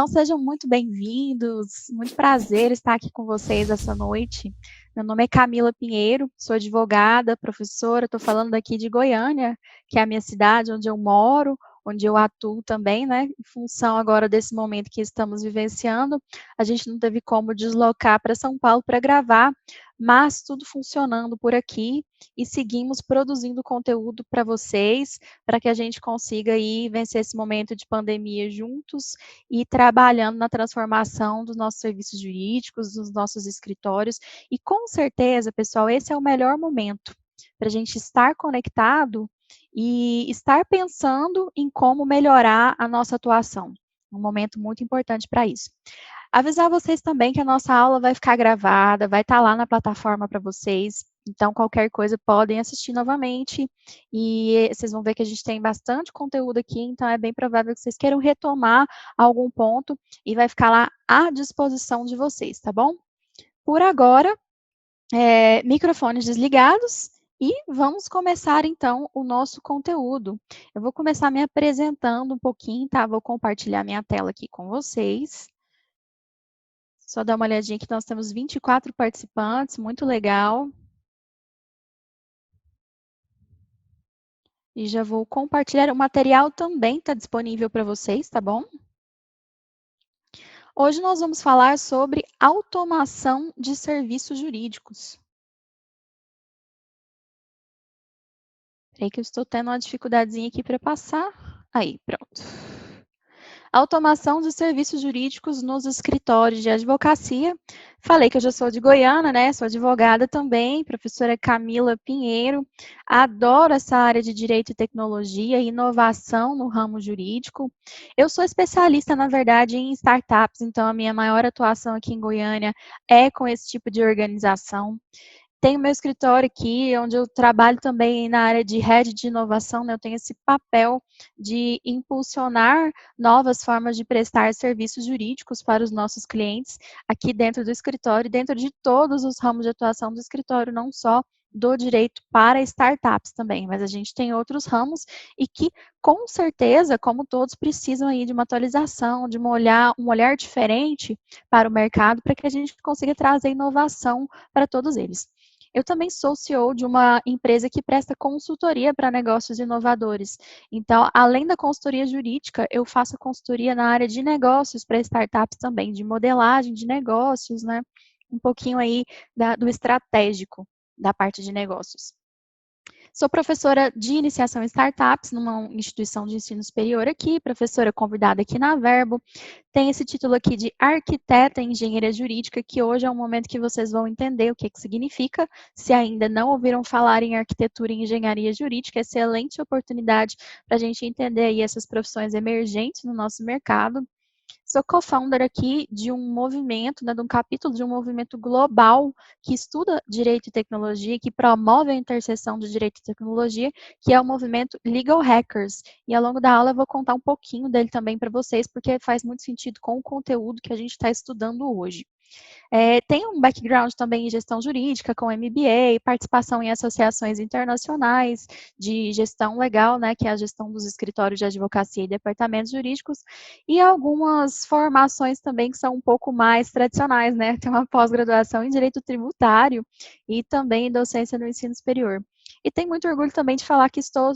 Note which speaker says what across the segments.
Speaker 1: Então sejam muito bem-vindos, muito prazer estar aqui com vocês essa noite. Meu nome é Camila Pinheiro, sou advogada, professora, estou falando daqui de Goiânia, que é a minha cidade onde eu moro, onde eu atuo também, né, em função agora desse momento que estamos vivenciando. A gente não teve como deslocar para São Paulo para gravar, mas tudo funcionando por aqui e seguimos produzindo conteúdo para vocês, para que a gente consiga aí vencer esse momento de pandemia juntos e trabalhando na transformação dos nossos serviços jurídicos, dos nossos escritórios. E com certeza, pessoal, esse é o melhor momento para a gente estar conectado e estar pensando em como melhorar a nossa atuação. Um momento muito importante para isso. Avisar vocês também que a nossa aula vai ficar gravada, vai estar lá na plataforma para vocês. Então, qualquer coisa podem assistir novamente e vocês vão ver que a gente tem bastante conteúdo aqui, então é bem provável que vocês queiram retomar algum ponto e vai ficar lá à disposição de vocês, tá bom? Por agora, microfones desligados e vamos começar então o nosso conteúdo. Eu vou começar me apresentando um pouquinho, tá? Vou compartilhar minha tela aqui com vocês. Só dar uma olhadinha aqui, nós temos 24 participantes, muito legal. E já vou compartilhar, o material também está disponível para vocês, tá bom? Hoje nós vamos falar sobre automação de serviços jurídicos. Peraí que eu estou tendo uma dificuldadezinha aqui para passar. Aí, pronto. Automação de serviços jurídicos nos escritórios de advocacia. Falei que eu já sou de Goiânia, né? Sou advogada também, professora Camila Pinheiro. Adoro essa área de direito e tecnologia e inovação no ramo jurídico. Eu sou especialista, na verdade, em startups, então a minha maior atuação aqui em Goiânia é com esse tipo de organização. Tenho meu escritório aqui, onde eu trabalho também na área de rede de inovação, né? Eu tenho esse papel de impulsionar novas formas de prestar serviços jurídicos para os nossos clientes aqui dentro do escritório, dentro de todos os ramos de atuação do escritório, não só do direito para startups também, mas a gente tem outros ramos e que, com certeza, como todos, precisam aí de uma atualização, de um olhar diferente para o mercado, para que a gente consiga trazer inovação para todos eles. Eu também sou CEO de uma empresa que presta consultoria para negócios inovadores. Então, além da consultoria jurídica, eu faço consultoria na área de negócios para startups também, de modelagem de negócios, né? Um pouquinho aí do estratégico da parte de negócios. Sou professora de iniciação em startups numa instituição de ensino superior aqui, professora convidada aqui na Verbo. Tem esse título aqui de arquiteta em engenharia jurídica, que hoje é um momento que vocês vão entender o que significa. Se ainda não ouviram falar em arquitetura e engenharia jurídica, excelente oportunidade para a gente entender aí essas profissões emergentes no nosso mercado. Sou co-founder aqui de um movimento, né, de um capítulo de um movimento global que estuda direito e tecnologia, que promove a interseção de direito e tecnologia, que é o movimento Legal Hackers. E ao longo da aula eu vou contar um pouquinho dele também para vocês, porque faz muito sentido com o conteúdo que a gente está estudando hoje. Tem um background também em gestão jurídica, com MBA, participação em associações internacionais de gestão legal, né, que é a gestão dos escritórios de advocacia e departamentos jurídicos, e algumas formações também que são um pouco mais tradicionais, né, tem uma pós-graduação em direito tributário e também em docência no ensino superior. E tenho muito orgulho também de falar que estou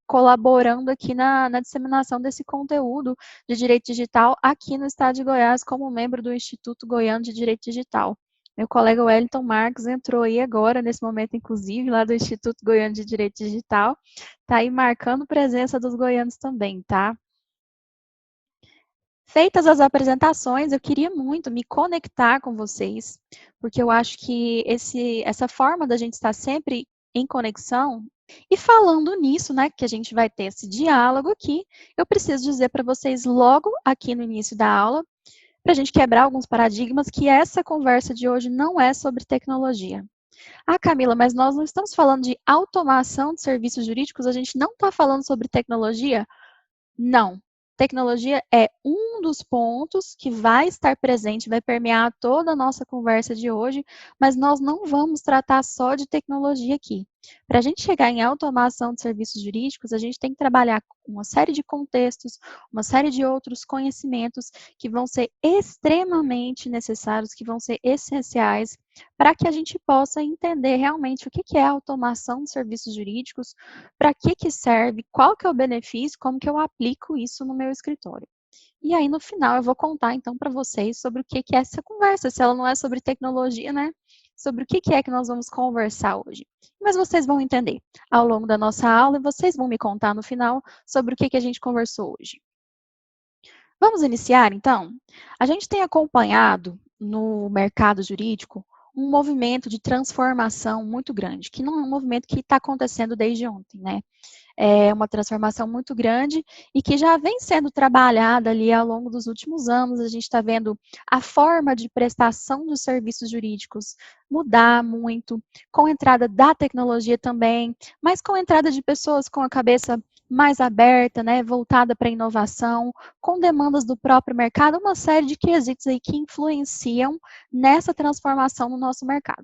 Speaker 1: colaborando aqui na disseminação desse conteúdo de Direito Digital aqui no estado de Goiás, como membro do Instituto Goiano de Direito Digital. Meu colega Wellington Marques entrou aí agora, nesse momento, inclusive, lá do Instituto Goiano de Direito Digital, está aí marcando presença dos goianos também, tá? Feitas as apresentações, eu queria muito me conectar com vocês, porque eu acho que essa forma da gente estar sempre em conexão, e falando nisso, né, que a gente vai ter esse diálogo aqui, eu preciso dizer para vocês logo aqui no início da aula, para a gente quebrar alguns paradigmas, que essa conversa de hoje não é sobre tecnologia. Ah, Camila, mas nós não estamos falando de automação de serviços jurídicos, a gente não está falando sobre tecnologia? Não. Tecnologia é um dos pontos que vai estar presente, vai permear toda a nossa conversa de hoje, mas nós não vamos tratar só de tecnologia aqui. Para a gente chegar em automação de serviços jurídicos, a gente tem que trabalhar com uma série de contextos, uma série de outros conhecimentos que vão ser extremamente necessários, que vão ser essenciais para que a gente possa entender realmente o que é a automação de serviços jurídicos, para que serve, qual que é o benefício, como que eu aplico isso no meu escritório. E aí, no final, eu vou contar, então, para vocês sobre o que é essa conversa, se ela não é sobre tecnologia, né? Sobre o que é que nós vamos conversar hoje. Mas vocês vão entender ao longo da nossa aula e vocês vão me contar no final sobre o que a gente conversou hoje. Vamos iniciar, então? A gente tem acompanhado no mercado jurídico um movimento de transformação muito grande, que não é um movimento que está acontecendo desde ontem, né? É uma transformação muito grande e que já vem sendo trabalhada ali ao longo dos últimos anos. A gente está vendo a forma de prestação dos serviços jurídicos mudar muito, com a entrada da tecnologia também, mas com a entrada de pessoas com a cabeça mais aberta, né, voltada para a inovação, com demandas do próprio mercado, uma série de quesitos aí que influenciam nessa transformação no nosso mercado.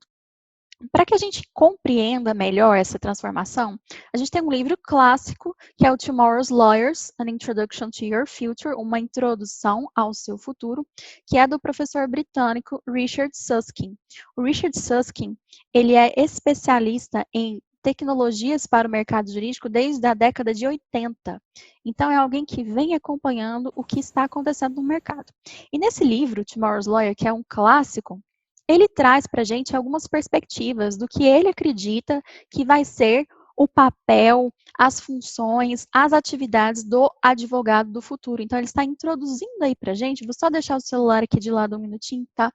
Speaker 1: Para que a gente compreenda melhor essa transformação, a gente tem um livro clássico, que é o Tomorrow's Lawyers, An Introduction to Your Future, uma introdução ao seu futuro, que é do professor britânico Richard Susskind. O Richard Susskind, ele é especialista em tecnologias para o mercado jurídico desde a década de 80. Então, é alguém que vem acompanhando o que está acontecendo no mercado. E nesse livro, Tomorrow's Lawyer, que é um clássico, ele traz para a gente algumas perspectivas do que ele acredita que vai ser o papel, as funções, as atividades do advogado do futuro. Então, ele está introduzindo aí para a gente, vou só deixar o celular aqui de lado um minutinho, tá?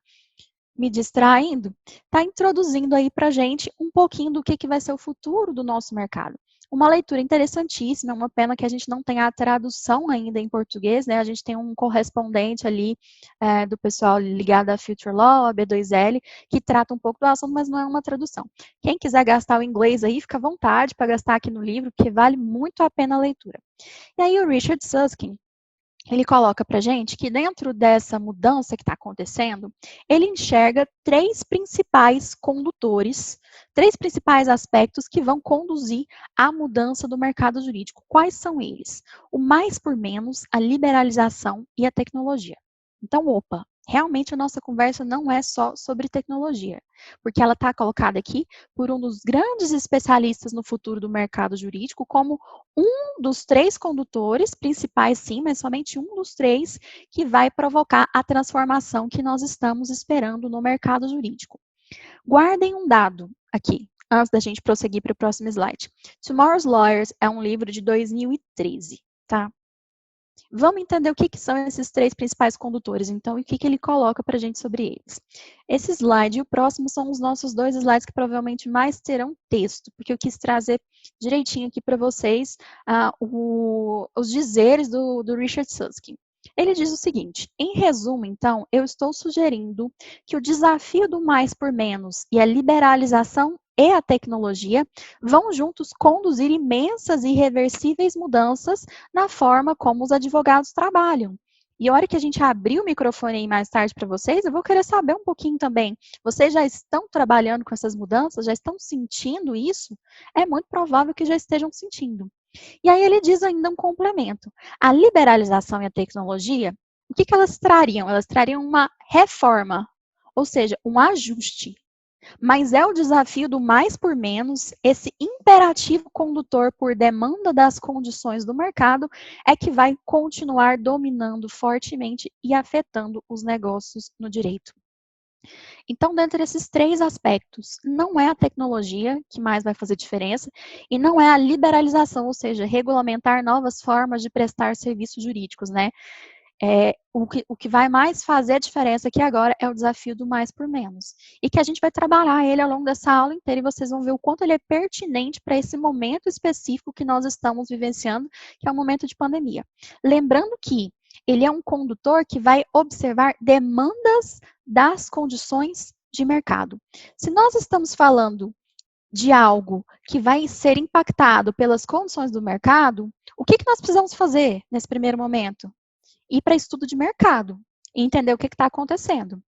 Speaker 1: Me distraindo, está introduzindo aí para a gente um pouquinho do que vai ser o futuro do nosso mercado. Uma leitura interessantíssima, é uma pena que a gente não tenha a tradução ainda em português, né? A gente tem um correspondente ali do pessoal ligado à Future Law, a B2L, que trata um pouco do assunto, mas não é uma tradução. Quem quiser gastar o inglês aí, fica à vontade para gastar aqui no livro, porque vale muito a pena a leitura. E aí o Richard Susskind, ele coloca para gente que dentro dessa mudança que está acontecendo, ele enxerga três principais condutores, três principais aspectos que vão conduzir à mudança do mercado jurídico. Quais são eles? O mais por menos, a liberalização e a tecnologia. Então, opa, realmente a nossa conversa não é só sobre tecnologia, porque ela está colocada aqui por um dos grandes especialistas no futuro do mercado jurídico como um dos três condutores principais, sim, mas somente um dos três que vai provocar a transformação que nós estamos esperando no mercado jurídico. Guardem um dado aqui, antes da gente prosseguir para o próximo slide. Tomorrow's Lawyers é um livro de 2013, tá? Vamos entender o que são esses três principais condutores, então, e o que ele coloca para a gente sobre eles. Esse slide e o próximo são os nossos dois slides que provavelmente mais terão texto, porque eu quis trazer direitinho aqui para vocês os dizeres do Richard Susskind. Ele diz o seguinte: em resumo, então, eu estou sugerindo que o desafio do mais por menos e a liberalização e a tecnologia vão juntos conduzir imensas e irreversíveis mudanças na forma como os advogados trabalham. E a hora que a gente abrir o microfone aí mais tarde para vocês, eu vou querer saber um pouquinho também. Vocês já estão trabalhando com essas mudanças? Já estão sentindo isso? É muito provável que já estejam sentindo. E aí ele diz ainda um complemento. A liberalização e a tecnologia, o que elas trariam? Elas trariam uma reforma, ou seja, um ajuste. Mas é o desafio do mais por menos, esse imperativo condutor por demanda das condições do mercado, é que vai continuar dominando fortemente e afetando os negócios no direito. Então, dentre esses três aspectos, não é a tecnologia que mais vai fazer diferença e não é a liberalização, ou seja, regulamentar novas formas de prestar serviços jurídicos, né? O que vai mais fazer a diferença aqui agora é o desafio do mais por menos. E que a gente vai trabalhar ele ao longo dessa aula inteira e vocês vão ver o quanto ele é pertinente para esse momento específico que nós estamos vivenciando, que é o momento de pandemia. Lembrando que ele é um condutor que vai observar demandas das condições de mercado. Se nós estamos falando de algo que vai ser impactado pelas condições do mercado, o que nós precisamos fazer nesse primeiro momento? Ir para estudo de mercado e entender o que está acontecendo.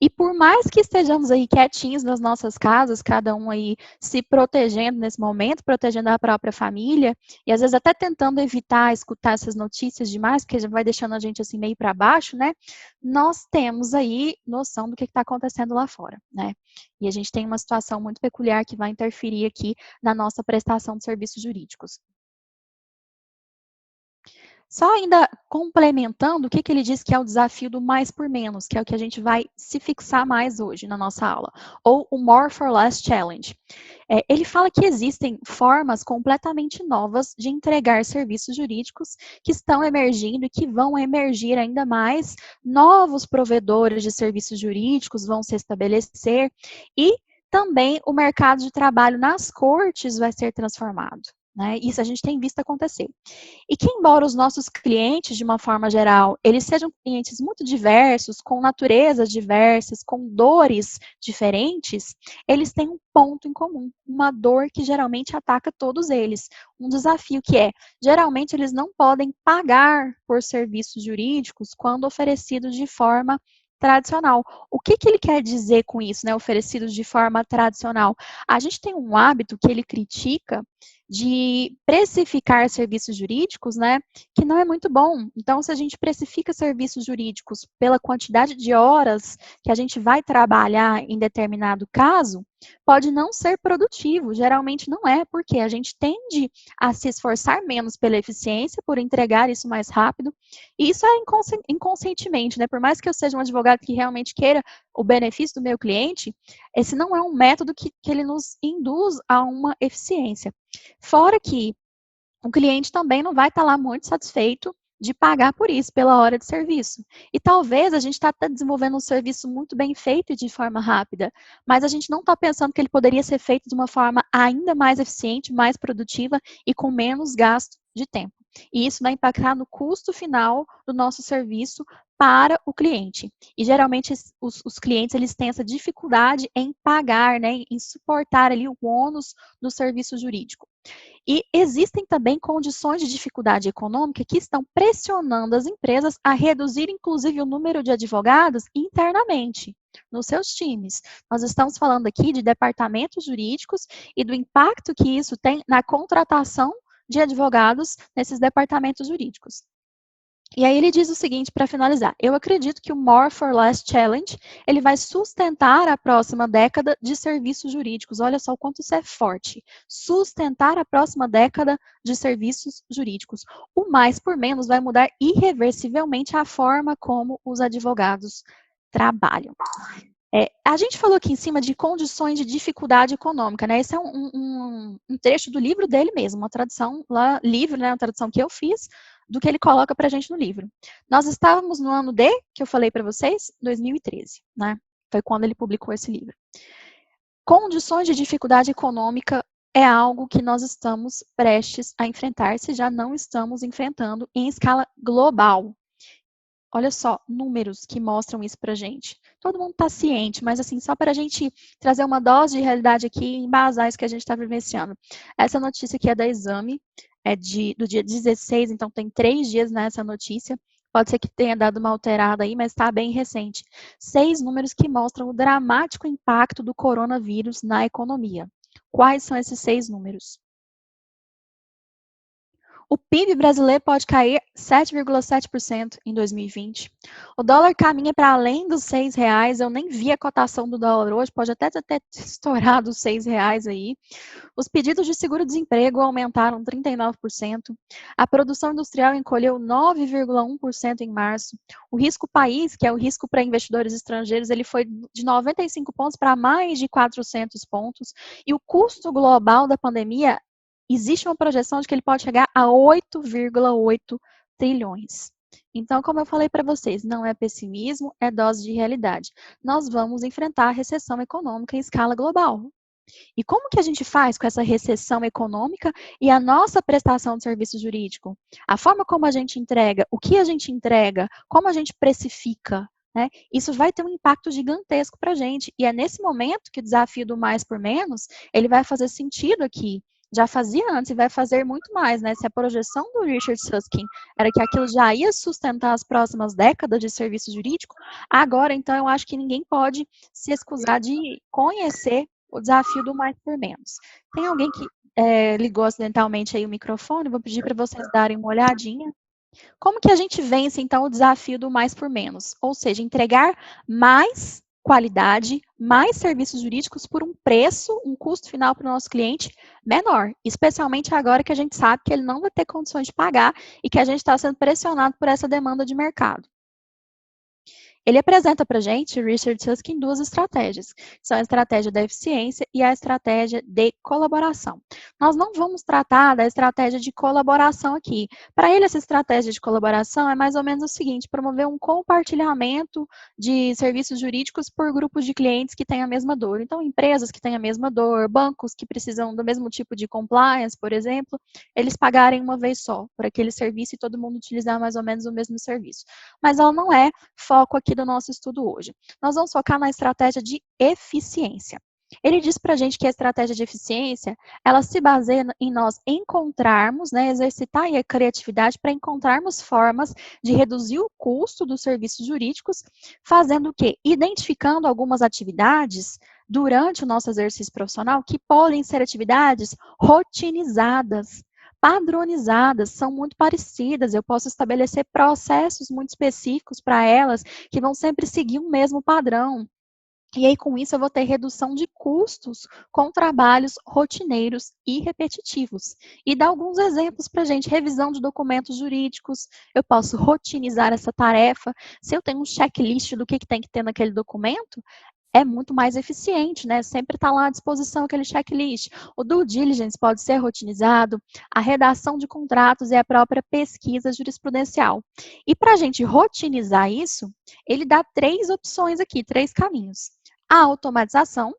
Speaker 1: E por mais que estejamos aí quietinhos nas nossas casas, cada um aí se protegendo nesse momento, protegendo a própria família, e às vezes até tentando evitar escutar essas notícias demais, porque já vai deixando a gente assim meio para baixo, né? Nós temos aí noção do que está acontecendo lá fora, né? E a gente tem uma situação muito peculiar que vai interferir aqui na nossa prestação de serviços jurídicos. Só ainda complementando, o que ele diz que é o desafio do mais por menos, que é o que a gente vai se fixar mais hoje na nossa aula, ou o More for Less Challenge. Ele fala que existem formas completamente novas de entregar serviços jurídicos que estão emergindo e que vão emergir ainda mais. Novos provedores de serviços jurídicos vão se estabelecer e também o mercado de trabalho nas cortes vai ser transformado. Né? Isso a gente tem visto acontecer. E que, embora os nossos clientes, de uma forma geral, eles sejam clientes muito diversos, com naturezas diversas, com dores diferentes, eles têm um ponto em comum, uma dor que geralmente ataca todos eles. Um desafio que é, geralmente eles não podem pagar por serviços jurídicos quando oferecidos de forma tradicional. O que ele quer dizer com isso, né, oferecidos de forma tradicional? A gente tem um hábito que ele critica de precificar serviços jurídicos, né, que não é muito bom. Então, se a gente precifica serviços jurídicos pela quantidade de horas que a gente vai trabalhar em determinado caso, pode não ser produtivo, geralmente não é, porque a gente tende a se esforçar menos pela eficiência, por entregar isso mais rápido, e isso é inconscientemente, né, por mais que eu seja um advogado que realmente queira o benefício do meu cliente, esse não é um método que ele nos induz a uma eficiência. Fora que o cliente também não vai estar lá muito satisfeito de pagar por isso, pela hora de serviço. E talvez a gente está desenvolvendo um serviço muito bem feito e de forma rápida, mas a gente não está pensando que ele poderia ser feito de uma forma ainda mais eficiente, mais produtiva e com menos gasto de tempo. E isso vai impactar no custo final do nosso serviço para o cliente. E geralmente os clientes eles têm essa dificuldade em pagar, né, em suportar ali o ônus do serviço jurídico. E existem também condições de dificuldade econômica que estão pressionando as empresas a reduzir, inclusive, o número de advogados internamente nos seus times. Nós estamos falando aqui de departamentos jurídicos e do impacto que isso tem na contratação de advogados nesses departamentos jurídicos. E aí ele diz o seguinte para finalizar: eu acredito que o More for Less Challenge ele vai sustentar a próxima década de serviços jurídicos. Olha só o quanto isso é forte. Sustentar a próxima década de serviços jurídicos. O mais por menos vai mudar irreversivelmente a forma como os advogados trabalham. A gente falou aqui em cima de condições de dificuldade econômica, né? Esse é um trecho do livro dele mesmo, uma tradução lá, livro, né? Uma tradução que eu fiz, do que ele coloca para a gente no livro. Nós estávamos no ano de, que eu falei para vocês, 2013, né? Foi quando ele publicou esse livro. Condições de dificuldade econômica é algo que nós estamos prestes a enfrentar, se já não estamos enfrentando em escala global. Olha só, números que mostram isso pra gente. Todo mundo está ciente, mas assim, só para a gente trazer uma dose de realidade aqui e embasar isso que a gente está vivenciando. Essa notícia aqui é da Exame, do dia 16, então tem 3 dias nessa notícia. Pode ser que tenha dado uma alterada aí, mas está bem recente. 6 números que mostram o dramático impacto do coronavírus na economia. Quais são esses 6 números? O PIB brasileiro pode cair 7,7% em 2020. O dólar caminha para além dos R$ 6. Eu nem vi a cotação do dólar hoje, pode até ter estourado os R$ 6 aí. Os pedidos de seguro-desemprego aumentaram 39%. A produção industrial encolheu 9,1% em março. O risco país, que é o risco para investidores estrangeiros, ele foi de 95 pontos para mais de 400 pontos. E o custo global da pandemia, existe uma projeção de que ele pode chegar a 8,8 trilhões. Então, como eu falei para vocês, não é pessimismo, é dose de realidade. Nós vamos enfrentar a recessão econômica em escala global. E como que a gente faz com essa recessão econômica e a nossa prestação de serviço jurídico? A forma como a gente entrega, o que a gente entrega, como a gente precifica, né? Isso vai ter um impacto gigantesco para a gente. E é nesse momento que o desafio do mais por menos, ele vai fazer sentido aqui. Já fazia antes e vai fazer muito mais, né? Se a projeção do Richard Susskind era que aquilo já ia sustentar as próximas décadas de serviço jurídico, agora, então, eu acho que ninguém pode se excusar de conhecer o desafio do mais por menos. Tem alguém que ligou acidentalmente aí o microfone? Vou pedir para vocês darem uma olhadinha. Como que a gente vence, então, o desafio do mais por menos? Ou seja, entregar mais qualidade, mais serviços jurídicos por um preço, um custo final para o nosso cliente menor, especialmente agora que a gente sabe que ele não vai ter condições de pagar e que a gente está sendo pressionado por essa demanda de mercado. Ele apresenta para a gente, Richard Susskind, duas estratégias. São a estratégia da eficiência e a estratégia de colaboração. Nós não vamos tratar da estratégia de colaboração aqui. Para ele, essa estratégia de colaboração é mais ou menos o seguinte: promover um compartilhamento de serviços jurídicos por grupos de clientes que têm a mesma dor. Então, empresas que têm a mesma dor, bancos que precisam do mesmo tipo de compliance, por exemplo, eles pagarem uma vez só por aquele serviço e todo mundo utilizar mais ou menos o mesmo serviço. Mas ela não é foco aqui do nosso estudo hoje. Nós vamos focar na estratégia de eficiência. Ele diz para a gente que a estratégia de eficiência, ela se baseia em nós encontrarmos, né, exercitar a criatividade para encontrarmos formas de reduzir o custo dos serviços jurídicos, fazendo o quê? Identificando algumas atividades durante o nosso exercício profissional que podem ser atividades rotinizadas, padronizadas, são muito parecidas. Eu posso estabelecer processos muito específicos para elas, que vão sempre seguir o mesmo padrão. E aí, com isso, eu vou ter redução de custos com trabalhos rotineiros e repetitivos. E dar alguns exemplos para a gente. Revisão de documentos jurídicos, eu posso rotinizar essa tarefa. Se eu tenho um checklist do que tem que ter naquele documento, é muito mais eficiente, né? Sempre está lá à disposição aquele checklist. O due diligence pode ser rotinizado, a redação de contratos e a própria pesquisa jurisprudencial. E para a gente rotinizar isso, ele dá três opções aqui, três caminhos: a automatização,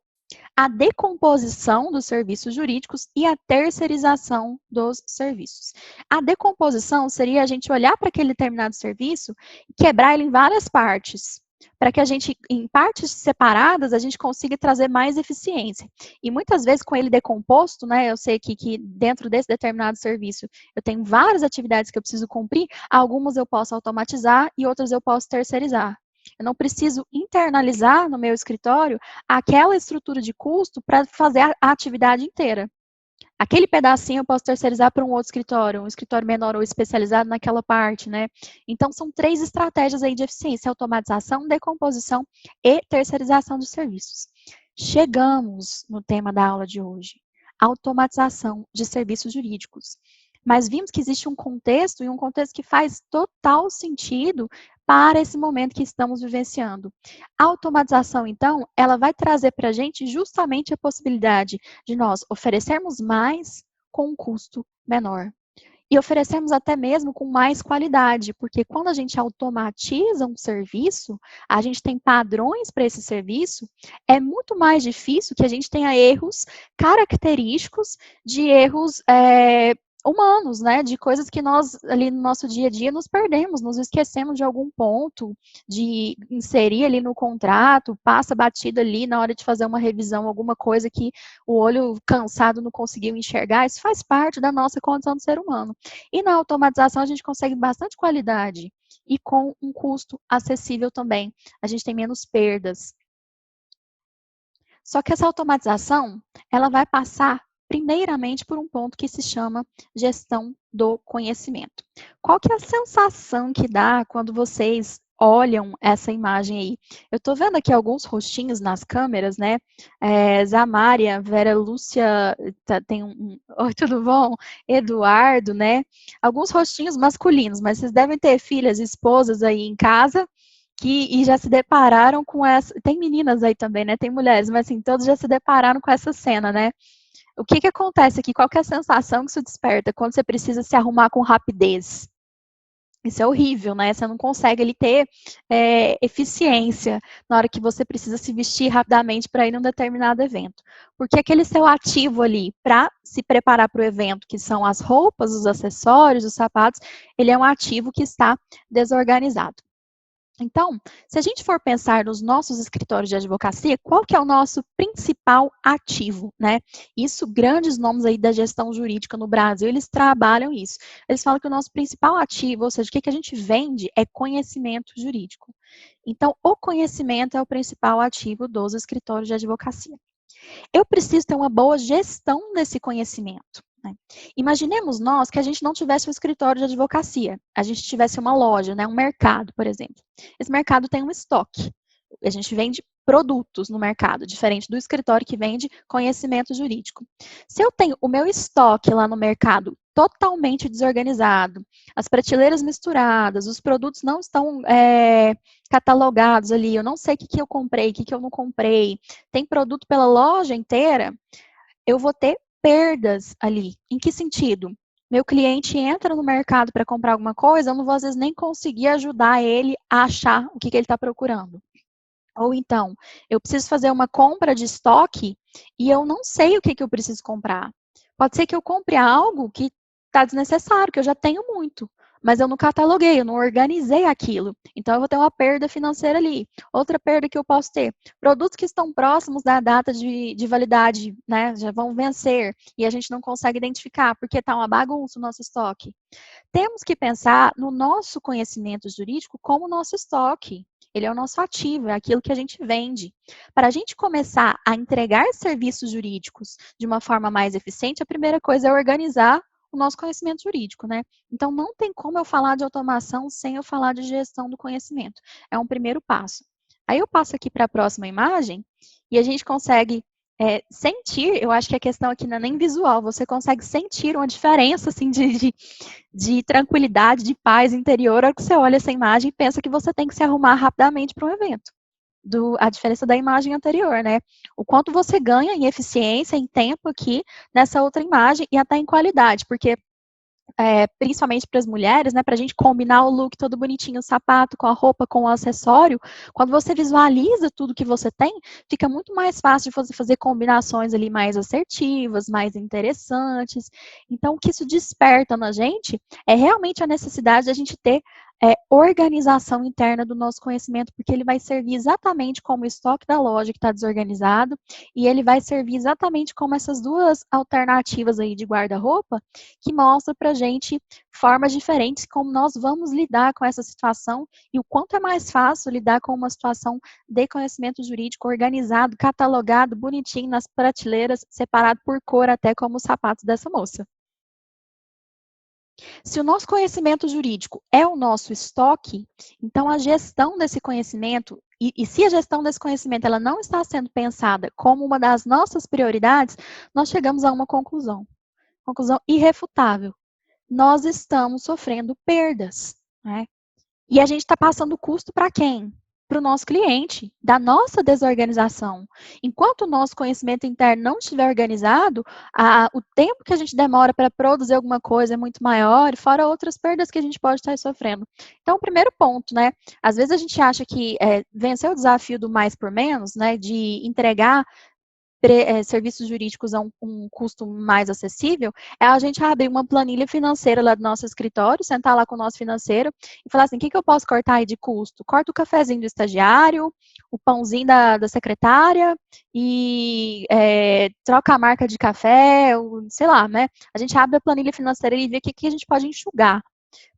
Speaker 1: a decomposição dos serviços jurídicos e a terceirização dos serviços. A decomposição seria a gente olhar para aquele determinado serviço e quebrar ele em várias partes, para que a gente, em partes separadas, a gente consiga trazer mais eficiência. E muitas vezes, com ele decomposto, né, eu sei que dentro desse determinado serviço, eu tenho várias atividades que eu preciso cumprir, algumas eu posso automatizar e outras eu posso terceirizar. Eu não preciso internalizar no meu escritório aquela estrutura de custo para fazer a atividade inteira. Aquele pedacinho eu posso terceirizar para um outro escritório, um escritório menor ou especializado naquela parte, né? Então, são três estratégias aí de eficiência: automatização, decomposição e terceirização de serviços. Chegamos no tema da aula de hoje: automatização de serviços jurídicos. Mas vimos que existe um contexto, e um contexto que faz total sentido para esse momento que estamos vivenciando. A automatização, então, ela vai trazer para a gente justamente a possibilidade de nós oferecermos mais com um custo menor. E oferecermos até mesmo com mais qualidade, porque quando a gente automatiza um serviço, a gente tem padrões para esse serviço, é muito mais difícil que a gente tenha erros característicos de erros humanos, né? De coisas que nós, ali no nosso dia a dia, nos perdemos, nos esquecemos de algum ponto, de inserir ali no contrato, passa batida ali na hora de fazer uma revisão, alguma coisa que o olho cansado não conseguiu enxergar. Isso faz parte da nossa condição de ser humano. E na automatização a gente consegue bastante qualidade e com um custo acessível também. A gente tem menos perdas. Só que essa automatização, ela vai passar primeiramente por um ponto que se chama gestão do conhecimento. Qual que é a sensação que dá quando vocês olham essa imagem aí? Eu estou vendo aqui alguns rostinhos nas câmeras, né? Zamária, Vera Lúcia, tem Oi, tudo bom? Eduardo, né? Alguns rostinhos masculinos, mas vocês devem ter filhas, esposas aí em casa e já se depararam com essa. Tem meninas aí também, né? Tem mulheres, mas assim, todos já se depararam com essa cena, né? O que acontece aqui? Qual que é a sensação que isso desperta quando você precisa se arrumar com rapidez? Isso é horrível, né? Você não consegue ali ter eficiência na hora que você precisa se vestir rapidamente para ir num determinado evento. Porque aquele seu ativo ali para se preparar para o evento, que são as roupas, os acessórios, os sapatos, ele é um ativo que está desorganizado. Então, se a gente for pensar nos nossos escritórios de advocacia, qual que é o nosso principal ativo, né? Isso, grandes nomes aí da gestão jurídica no Brasil, eles trabalham isso. Eles falam que o nosso principal ativo, ou seja, o que que a gente vende é conhecimento jurídico. Então, o conhecimento é o principal ativo dos escritórios de advocacia. Eu preciso ter uma boa gestão desse conhecimento, né? Imaginemos nós que a gente não tivesse um escritório de advocacia, a gente tivesse uma loja, né, um mercado, por exemplo. Esse mercado tem um estoque, a gente vende produtos no mercado, diferente do escritório que vende conhecimento jurídico. Se eu tenho o meu estoque lá no mercado totalmente desorganizado, as prateleiras misturadas, os produtos não estão catalogados ali, eu não sei o que, que eu comprei, o que, que eu não comprei, tem produto pela loja inteira, eu vou ter perdas ali. Em que sentido? Meu cliente entra no mercado para comprar alguma coisa, eu não vou às vezes nem conseguir ajudar ele a achar o que, que ele está procurando. Ou então, eu preciso fazer uma compra de estoque e eu não sei o que, que eu preciso comprar. Pode ser que eu compre algo que está desnecessário, que eu já tenho muito, mas eu não cataloguei, eu não organizei aquilo. Então, eu vou ter uma perda financeira ali. Outra perda que eu posso ter, produtos que estão próximos da data de validade, né, já vão vencer, e a gente não consegue identificar, porque está uma bagunça o nosso estoque. Temos que pensar no nosso conhecimento jurídico como nosso estoque. Ele é o nosso ativo, é aquilo que a gente vende. Para a gente começar a entregar serviços jurídicos de uma forma mais eficiente, a primeira coisa é organizar o nosso conhecimento jurídico, né? Então, não tem como eu falar de automação sem eu falar de gestão do conhecimento. É um primeiro passo. Aí eu passo aqui para a próxima imagem e a gente consegue sentir, eu acho que a questão aqui não é nem visual, você consegue sentir uma diferença assim, de tranquilidade, de paz interior, a hora que você olha essa imagem e pensa que você tem que se arrumar rapidamente para um evento. A diferença da imagem anterior, né? O quanto você ganha em eficiência, em tempo aqui, nessa outra imagem e até em qualidade, porque principalmente para as mulheres, né, para a gente combinar o look todo bonitinho, o sapato com a roupa, com o acessório, quando você visualiza tudo que você tem, fica muito mais fácil de você fazer combinações ali mais assertivas, mais interessantes. Então, o que isso desperta na gente é realmente a necessidade de a gente ter organização interna do nosso conhecimento, porque ele vai servir exatamente como o estoque da loja que está desorganizado, e ele vai servir exatamente como essas duas alternativas aí de guarda-roupa, que mostra para a gente formas diferentes como nós vamos lidar com essa situação e o quanto é mais fácil lidar com uma situação de conhecimento jurídico organizado, catalogado, bonitinho nas prateleiras, separado por cor, até como os sapatos dessa moça. Se o nosso conhecimento jurídico é o nosso estoque, então a gestão desse conhecimento, e se a gestão desse conhecimento ela não está sendo pensada como uma das nossas prioridades, nós chegamos a uma conclusão irrefutável. Nós estamos sofrendo perdas, né? E a gente está passando custo para quem? Para o nosso cliente, da nossa desorganização. Enquanto o nosso conhecimento interno não estiver organizado, o tempo que a gente demora para produzir alguma coisa é muito maior, fora outras perdas que a gente pode estar sofrendo. Então, o primeiro ponto, né? Às vezes a gente acha que vencer o desafio do mais por menos, né? De entregar serviços jurídicos a um custo mais acessível, é a gente abrir uma planilha financeira lá do nosso escritório, sentar lá com o nosso financeiro e falar assim, o que, que eu posso cortar aí de custo? Corta o cafezinho do estagiário, o pãozinho da secretária e troca a marca de café, sei lá, né? A gente abre a planilha financeira e vê o que, que a gente pode enxugar.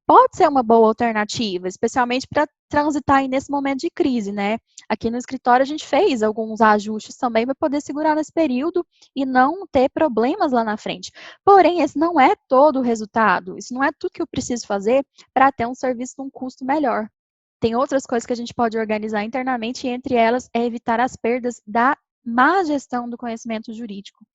Speaker 1: Pode ser uma boa alternativa, especialmente para transitar aí nesse momento de crise, né? Aqui no escritório a gente fez alguns ajustes também para poder segurar nesse período e não ter problemas lá na frente. Porém, esse não é todo o resultado, isso não é tudo que eu preciso fazer para ter um serviço num custo melhor. Tem outras coisas que a gente pode organizar internamente e entre elas é evitar as perdas da má gestão do conhecimento jurídico.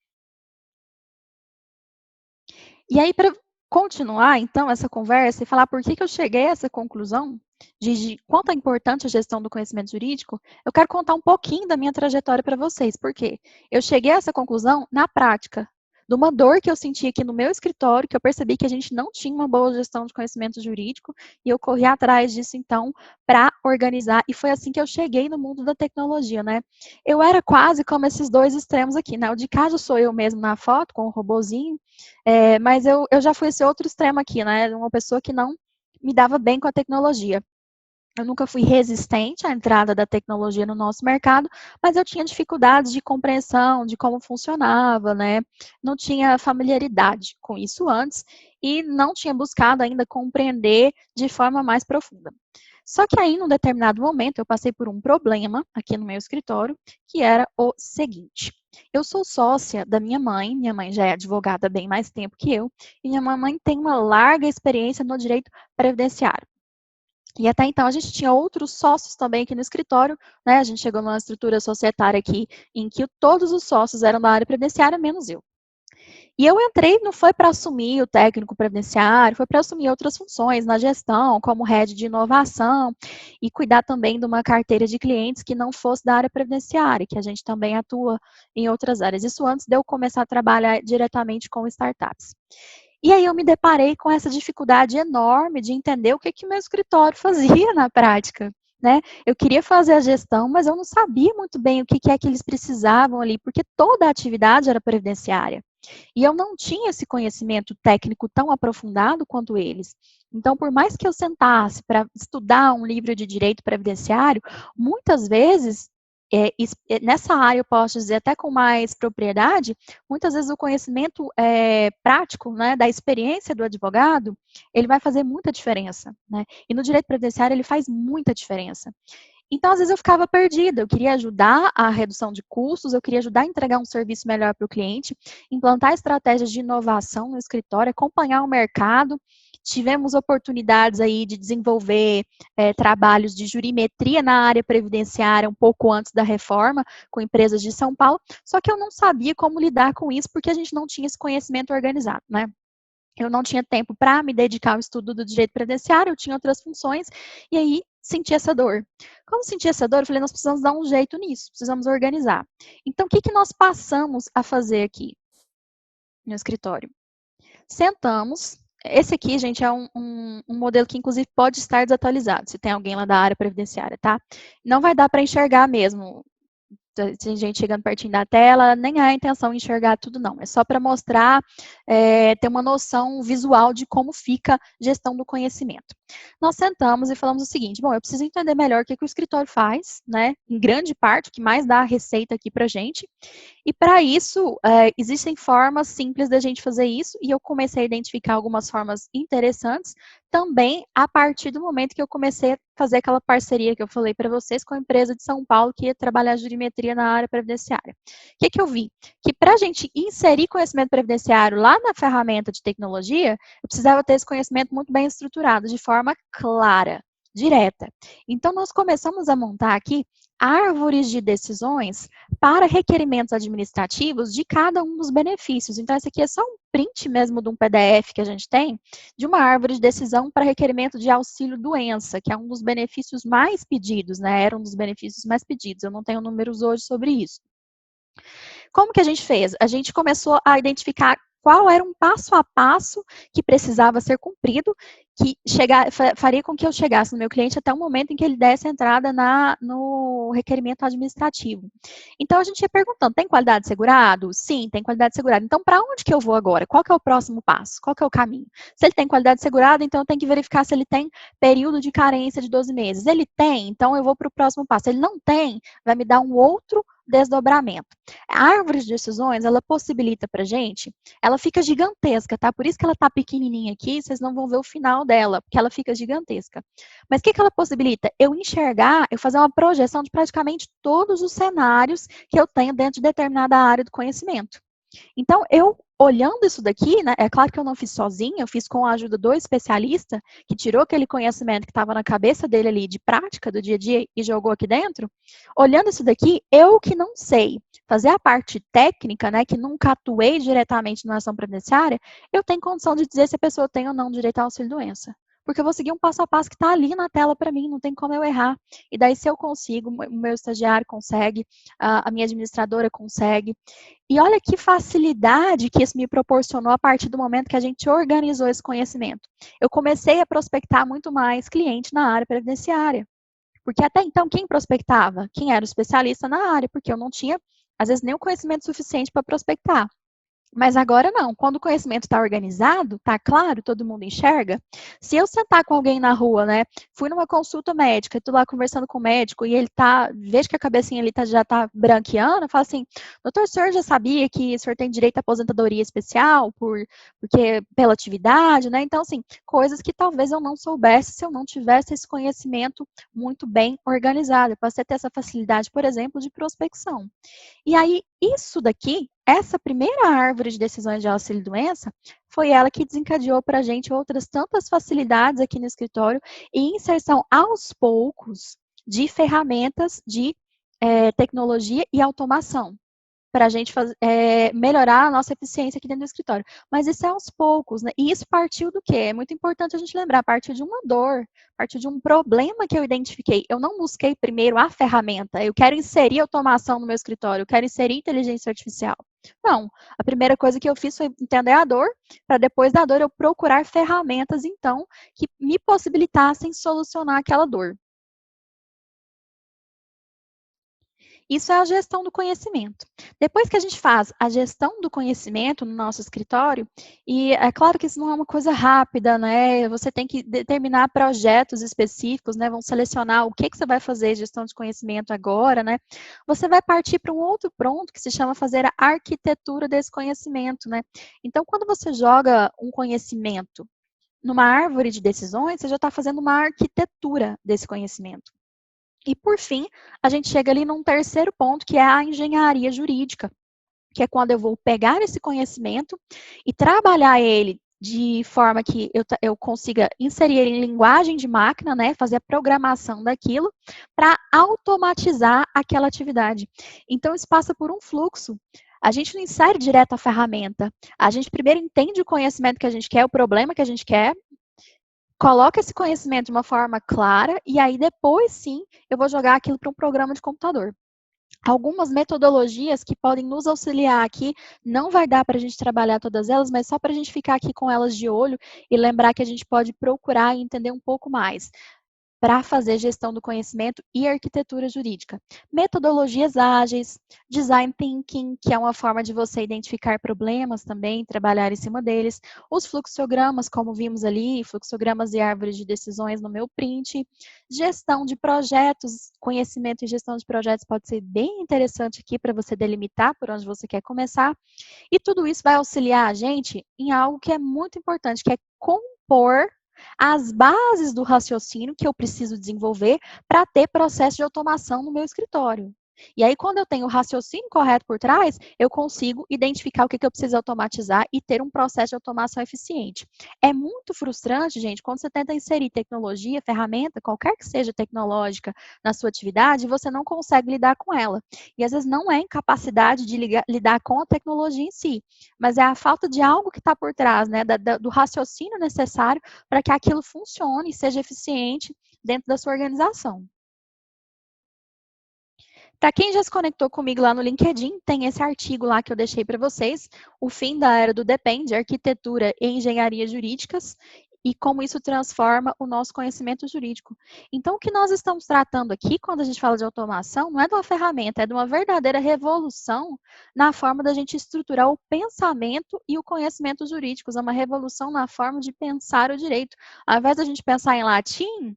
Speaker 1: E aí, para continuar, então, essa conversa e falar por que, que eu cheguei a essa conclusão de quanto é importante a gestão do conhecimento jurídico, eu quero contar um pouquinho da minha trajetória para vocês. Por quê? Eu cheguei a essa conclusão na prática, de uma dor que eu senti aqui no meu escritório, que eu percebi que a gente não tinha uma boa gestão de conhecimento jurídico, e eu corri atrás disso, então, para organizar, e foi assim que eu cheguei no mundo da tecnologia, né? Eu era quase como esses dois extremos aqui, né? O de casa sou eu mesmo na foto, com o robozinho, mas eu já fui esse outro extremo aqui, né? Uma pessoa que não me dava bem com a tecnologia. Eu nunca fui resistente à entrada da tecnologia no nosso mercado, mas eu tinha dificuldades de compreensão de como funcionava, né? Não tinha familiaridade com isso antes e não tinha buscado ainda compreender de forma mais profunda. Só que aí, num determinado momento, eu passei por um problema aqui no meu escritório, que era o seguinte: eu sou sócia da minha mãe já é advogada há bem mais tempo que eu, e minha mãe tem uma larga experiência no direito previdenciário. E até então a gente tinha outros sócios também aqui no escritório, né? A gente chegou numa estrutura societária aqui em que todos os sócios eram da área previdenciária, menos eu. E eu entrei, não foi para assumir o técnico previdenciário, foi para assumir outras funções na gestão, como head de inovação, e cuidar também de uma carteira de clientes que não fosse da área previdenciária, que a gente também atua em outras áreas. Isso antes de eu começar a trabalhar diretamente com startups. E aí eu me deparei com essa dificuldade enorme de entender o que que o meu escritório fazia na prática, né? Eu queria fazer a gestão, mas eu não sabia muito bem o que que é que eles precisavam ali, porque toda a atividade era previdenciária. E eu não tinha esse conhecimento técnico tão aprofundado quanto eles. Então, por mais que eu sentasse para estudar um livro de direito previdenciário, muitas vezes, nessa área eu posso dizer até com mais propriedade, muitas vezes o conhecimento prático, né, da experiência do advogado, ele vai fazer muita diferença, né? E no direito previdenciário ele faz muita diferença. Então, às vezes, eu ficava perdida. Eu queria ajudar a redução de custos, eu queria ajudar a entregar um serviço melhor para o cliente, implantar estratégias de inovação no escritório, acompanhar o mercado. Tivemos oportunidades aí de desenvolver trabalhos de jurimetria na área previdenciária um pouco antes da reforma, com empresas de São Paulo, só que eu não sabia como lidar com isso, porque a gente não tinha esse conhecimento organizado, né? Eu não tinha tempo para me dedicar ao estudo do direito previdenciário, eu tinha outras funções, e aí senti essa dor. Quando senti essa dor, eu falei, nós precisamos dar um jeito nisso, precisamos organizar. Então, o que que nós passamos a fazer aqui no escritório? Sentamos, esse aqui, gente, é um modelo que, inclusive, pode estar desatualizado, se tem alguém lá da área previdenciária, tá? Não vai dar para enxergar mesmo, tem gente chegando pertinho da tela, nem é a intenção de enxergar tudo, não. É só para mostrar, ter uma noção visual de como fica a gestão do conhecimento. Nós sentamos e falamos o seguinte, bom, eu preciso entender melhor o que, que o escritório faz, né? Em grande parte, o que mais dá a receita aqui para gente. E para isso, existem formas simples da gente fazer isso, e eu comecei a identificar algumas formas interessantes, também a partir do momento que eu comecei a fazer aquela parceria que eu falei para vocês com a empresa de São Paulo que ia trabalhar jurimetria na área previdenciária. O que, que eu vi? Que para a gente inserir conhecimento previdenciário lá na ferramenta de tecnologia, eu precisava ter esse conhecimento muito bem estruturado, de forma clara, direta. Então, nós começamos a montar aqui árvores de decisões para requerimentos administrativos de cada um dos benefícios. Então, esse aqui é só um print mesmo de um PDF que a gente tem, de uma árvore de decisão para requerimento de auxílio-doença, que é um dos benefícios mais pedidos, né? Era um dos benefícios mais pedidos. Eu não tenho números hoje sobre isso. Como que a gente fez? A gente começou a identificar qual era um passo a passo que precisava ser cumprido, que faria com que eu chegasse no meu cliente até o momento em que ele desse a entrada no requerimento administrativo. Então, a gente ia perguntando, tem qualidade segurado? Sim, tem qualidade segurada. Então, para onde que eu vou agora? Qual que é o próximo passo? Qual que é o caminho? Se ele tem qualidade segurada, então eu tenho que verificar se ele tem período de carência de 12 meses. Ele tem, então eu vou para o próximo passo. Ele não tem, vai me dar um outro desdobramento. A árvore de decisões, ela possibilita para gente, ela fica gigantesca, tá? Por isso que ela tá pequenininha aqui, vocês não vão ver o final dela, porque ela fica gigantesca. Mas o que que ela possibilita? Eu enxergar, eu fazer uma projeção de praticamente todos os cenários que eu tenho dentro de determinada área do conhecimento. Então, eu olhando isso daqui, né, é claro que eu não fiz sozinha, eu fiz com a ajuda do especialista, que tirou aquele conhecimento que estava na cabeça dele ali, de prática, do dia a dia, e jogou aqui dentro. Olhando isso daqui, eu que não sei fazer a parte técnica, né, que nunca atuei diretamente na ação previdenciária, eu tenho condição de dizer se a pessoa tem ou não direito ao auxílio-doença. Porque eu vou seguir um passo a passo que está ali na tela para mim, não tem como eu errar. E daí, se eu consigo, o meu estagiário consegue, a minha administradora consegue. E olha que facilidade que isso me proporcionou a partir do momento que a gente organizou esse conhecimento. Eu comecei a prospectar muito mais cliente na área previdenciária. Porque até então, quem prospectava? Quem era o especialista na área, porque eu não tinha, às vezes, nem o conhecimento suficiente para prospectar. Mas agora não, quando o conhecimento está organizado, está claro, todo mundo enxerga. Se eu sentar com alguém na rua, né, fui numa consulta médica, estou lá conversando com o médico e ele tá, vejo que a cabecinha ali já está branqueando, eu falo assim, doutor, o senhor já sabia que o senhor tem direito à aposentadoria especial porque pela atividade, né? Então, assim, coisas que talvez eu não soubesse se eu não tivesse esse conhecimento muito bem organizado. Eu posso ter essa facilidade, por exemplo, de prospecção. E aí, isso daqui, essa primeira árvore de decisões de auxílio-doença, foi ela que desencadeou para a gente outras tantas facilidades aqui no escritório e inserção aos poucos de ferramentas de tecnologia e automação para a gente melhorar a nossa eficiência aqui dentro do escritório. Mas isso é aos poucos, né? E isso partiu do quê? É muito importante a gente lembrar, partiu de uma dor, partiu de um problema que eu identifiquei. Eu não busquei primeiro a ferramenta, eu quero inserir automação no meu escritório, eu quero inserir inteligência artificial. Não, a primeira coisa que eu fiz foi entender a dor, para depois da dor eu procurar ferramentas, então, que me possibilitassem solucionar aquela dor. Isso é a gestão do conhecimento. Depois que a gente faz a gestão do conhecimento no nosso escritório, e é claro que isso não é uma coisa rápida, né? Você tem que determinar projetos específicos, né? Vamos selecionar o que você vai fazer gestão de conhecimento agora, né? Você vai partir para um outro ponto que se chama fazer a arquitetura desse conhecimento, né? Então, quando você joga um conhecimento numa árvore de decisões, você já está fazendo uma arquitetura desse conhecimento. E, por fim, a gente chega ali num terceiro ponto, que é a engenharia jurídica, que é quando eu vou pegar esse conhecimento e trabalhar ele de forma que eu consiga inserir ele em linguagem de máquina, né, fazer a programação daquilo, para automatizar aquela atividade. Então, isso passa por um fluxo. A gente não insere direto a ferramenta. A gente primeiro entende o conhecimento que a gente quer, o problema que a gente quer, coloca esse conhecimento de uma forma clara e aí depois sim eu vou jogar aquilo para um programa de computador. Algumas metodologias que podem nos auxiliar aqui, não vai dar para a gente trabalhar todas elas, mas só para a gente ficar aqui com elas de olho e lembrar que a gente pode procurar e entender um pouco mais para fazer gestão do conhecimento e arquitetura jurídica. Metodologias ágeis, design thinking, que é uma forma de você identificar problemas também, trabalhar em cima deles, os fluxogramas, como vimos ali, fluxogramas e árvores de decisões no meu print, gestão de projetos, conhecimento e gestão de projetos pode ser bem interessante aqui para você delimitar por onde você quer começar, e tudo isso vai auxiliar a gente em algo que é muito importante, que é compor as bases do raciocínio que eu preciso desenvolver para ter processo de automação no meu escritório. E aí, quando eu tenho o raciocínio correto por trás, eu consigo identificar o que eu preciso automatizar e ter um processo de automação eficiente. É muito frustrante, gente, quando você tenta inserir tecnologia, ferramenta, qualquer que seja tecnológica, na sua atividade, e você não consegue lidar com ela. E às vezes não é incapacidade de lidar com a tecnologia em si, mas é a falta de algo que está por trás, né, do raciocínio necessário para que aquilo funcione e seja eficiente dentro da sua organização. Para quem já se conectou comigo lá no LinkedIn, tem esse artigo lá que eu deixei para vocês, O Fim da Era do Depende, Arquitetura e Engenharia Jurídicas, e como isso transforma o nosso conhecimento jurídico. Então, o que nós estamos tratando aqui, quando a gente fala de automação, não é de uma ferramenta, é de uma verdadeira revolução na forma da gente estruturar o pensamento e o conhecimento jurídicos, é uma revolução na forma de pensar o direito. Ao invés da gente pensar em latim,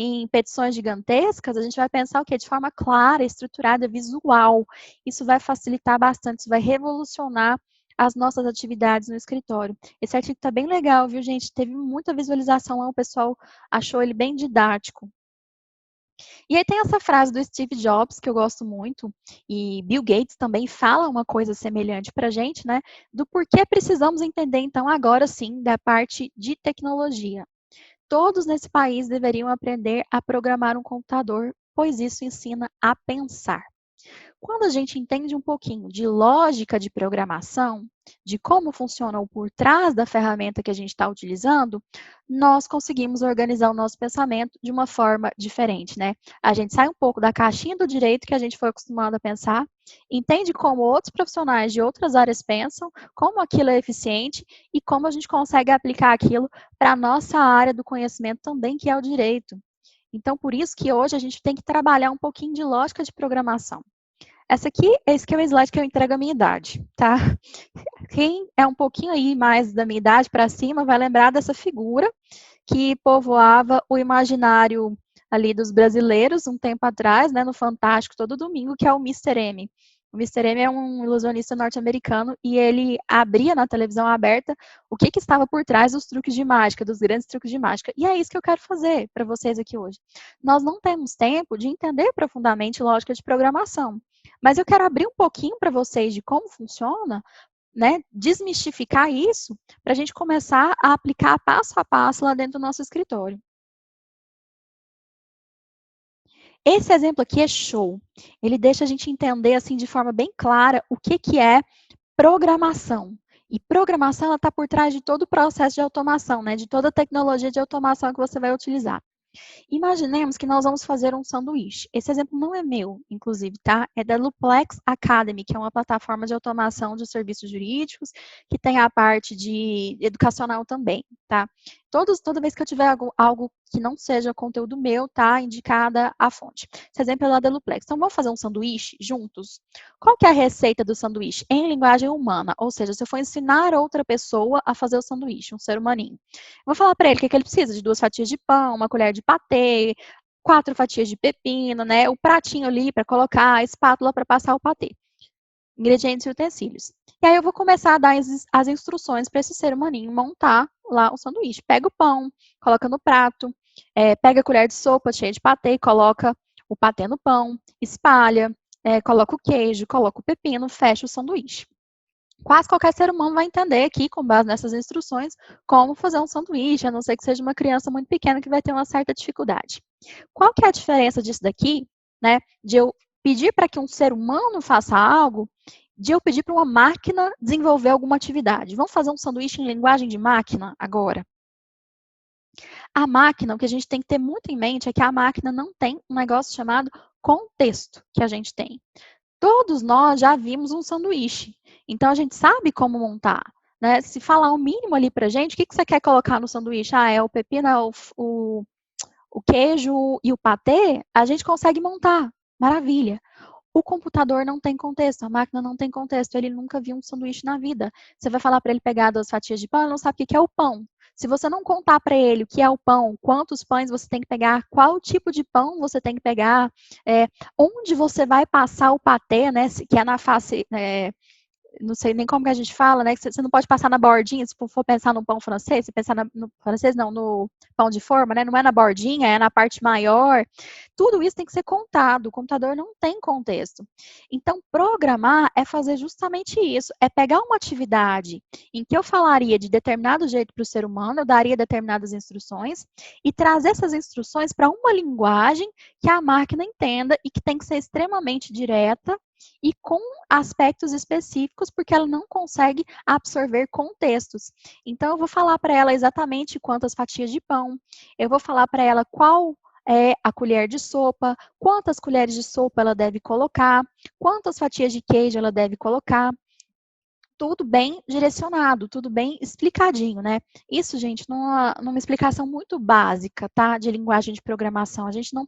Speaker 1: em petições gigantescas, a gente vai pensar o quê? De forma clara, estruturada, visual. Isso vai facilitar bastante, isso vai revolucionar as nossas atividades no escritório. Esse artigo está bem legal, viu, gente? Teve muita visualização lá, o pessoal achou ele bem didático. E aí tem essa frase do Steve Jobs, que eu gosto muito, e Bill Gates também fala uma coisa semelhante para a gente, né? Do porquê precisamos entender, então, agora sim, da parte de tecnologia. Todos nesse país deveriam aprender a programar um computador, pois isso ensina a pensar. Quando a gente entende um pouquinho de lógica de programação, de como funciona o por trás da ferramenta que a gente está utilizando, nós conseguimos organizar o nosso pensamento de uma forma diferente, né? A gente sai um pouco da caixinha do direito que a gente foi acostumado a pensar, entende como outros profissionais de outras áreas pensam, como aquilo é eficiente e como a gente consegue aplicar aquilo para a nossa área do conhecimento também, que é o direito. Então, por isso que hoje a gente tem que trabalhar um pouquinho de lógica de programação. Esse aqui é o slide que eu entrego a minha idade, tá? Quem é um pouquinho aí mais da minha idade para cima vai lembrar dessa figura que povoava o imaginário ali dos brasileiros um tempo atrás, né, no Fantástico todo domingo, que é o Mr. M. O Mr. M é um ilusionista norte-americano e ele abria na televisão aberta o que, que estava por trás dos truques de mágica, dos grandes truques de mágica. E é isso que eu quero fazer para vocês aqui hoje. Nós não temos tempo de entender profundamente lógica de programação, mas eu quero abrir um pouquinho para vocês de como funciona, né, desmistificar isso para a gente começar a aplicar passo a passo lá dentro do nosso escritório. Esse exemplo aqui é show. Ele deixa a gente entender assim de forma bem clara o que, que é programação. E programação está por trás de todo o processo de automação, né, de toda a tecnologia de automação que você vai utilizar. Imaginemos que nós vamos fazer um sanduíche. Esse exemplo não é meu, inclusive, tá? É da Luplex Academy, que é uma plataforma de automação de serviços jurídicos, que tem a parte de educacional também, tá? Toda vez que eu tiver algo que não seja conteúdo meu, tá? Indicada a fonte. Esse exemplo é lá da Luplex. Então, vamos fazer um sanduíche juntos? Qual que é a receita do sanduíche? Em linguagem humana, ou seja, se eu for ensinar outra pessoa a fazer o sanduíche, um ser humaninho. Vou falar para ele o que ele precisa, de 2 fatias de pão, uma colher de patê, 4 fatias de pepino, né? O pratinho ali para colocar, a espátula para passar o patê. Ingredientes e utensílios. E aí eu vou começar a dar as instruções para esse ser humaninho montar lá o sanduíche. Pega o pão, coloca no prato, pega a colher de sopa cheia de patê, coloca o patê no pão, espalha, coloca o queijo, coloca o pepino, fecha o sanduíche. Quase qualquer ser humano vai entender aqui, com base nessas instruções, como fazer um sanduíche, a não ser que seja uma criança muito pequena que vai ter uma certa dificuldade. Qual que é a diferença disso daqui, né, de eu pedir para que um ser humano faça algo, de eu pedir para uma máquina desenvolver alguma atividade? Vamos fazer um sanduíche em linguagem de máquina agora? A máquina, o que a gente tem que ter muito em mente é que a máquina não tem um negócio chamado contexto que a gente tem. Todos nós já vimos um sanduíche, então a gente sabe como montar, né? Se falar o mínimo ali pra gente, o que, que você quer colocar no sanduíche? Ah, é o pepino, é o queijo e o patê, a gente consegue montar, maravilha. O computador não tem contexto, a máquina não tem contexto, ele nunca viu um sanduíche na vida. Você vai falar para ele pegar 2 fatias de pão, ele não sabe o que é o pão. Se você não contar para ele o que é o pão, quantos pães você tem que pegar, qual tipo de pão você tem que pegar, onde você vai passar o patê, né, que é na face, não sei nem como que a gente fala, né? Que você não pode passar na bordinha, se for pensar no pão francês, se pensar no francês, não, no pão de forma, né? Não é na bordinha, é na parte maior. Tudo isso tem que ser contado. O computador não tem contexto. Então, programar é fazer justamente isso. É pegar uma atividade em que eu falaria de determinado jeito para o ser humano, eu daria determinadas instruções, e trazer essas instruções para uma linguagem que a máquina entenda e que tem que ser extremamente direta e com aspectos específicos, porque ela não consegue absorver contextos. Então, eu vou falar para ela exatamente quantas fatias de pão, eu vou falar para ela qual é a colher de sopa, quantas colheres de sopa ela deve colocar, quantas fatias de queijo ela deve colocar. Tudo bem direcionado, tudo bem explicadinho, né? Isso, gente, numa explicação muito básica, tá? De linguagem de programação. A gente não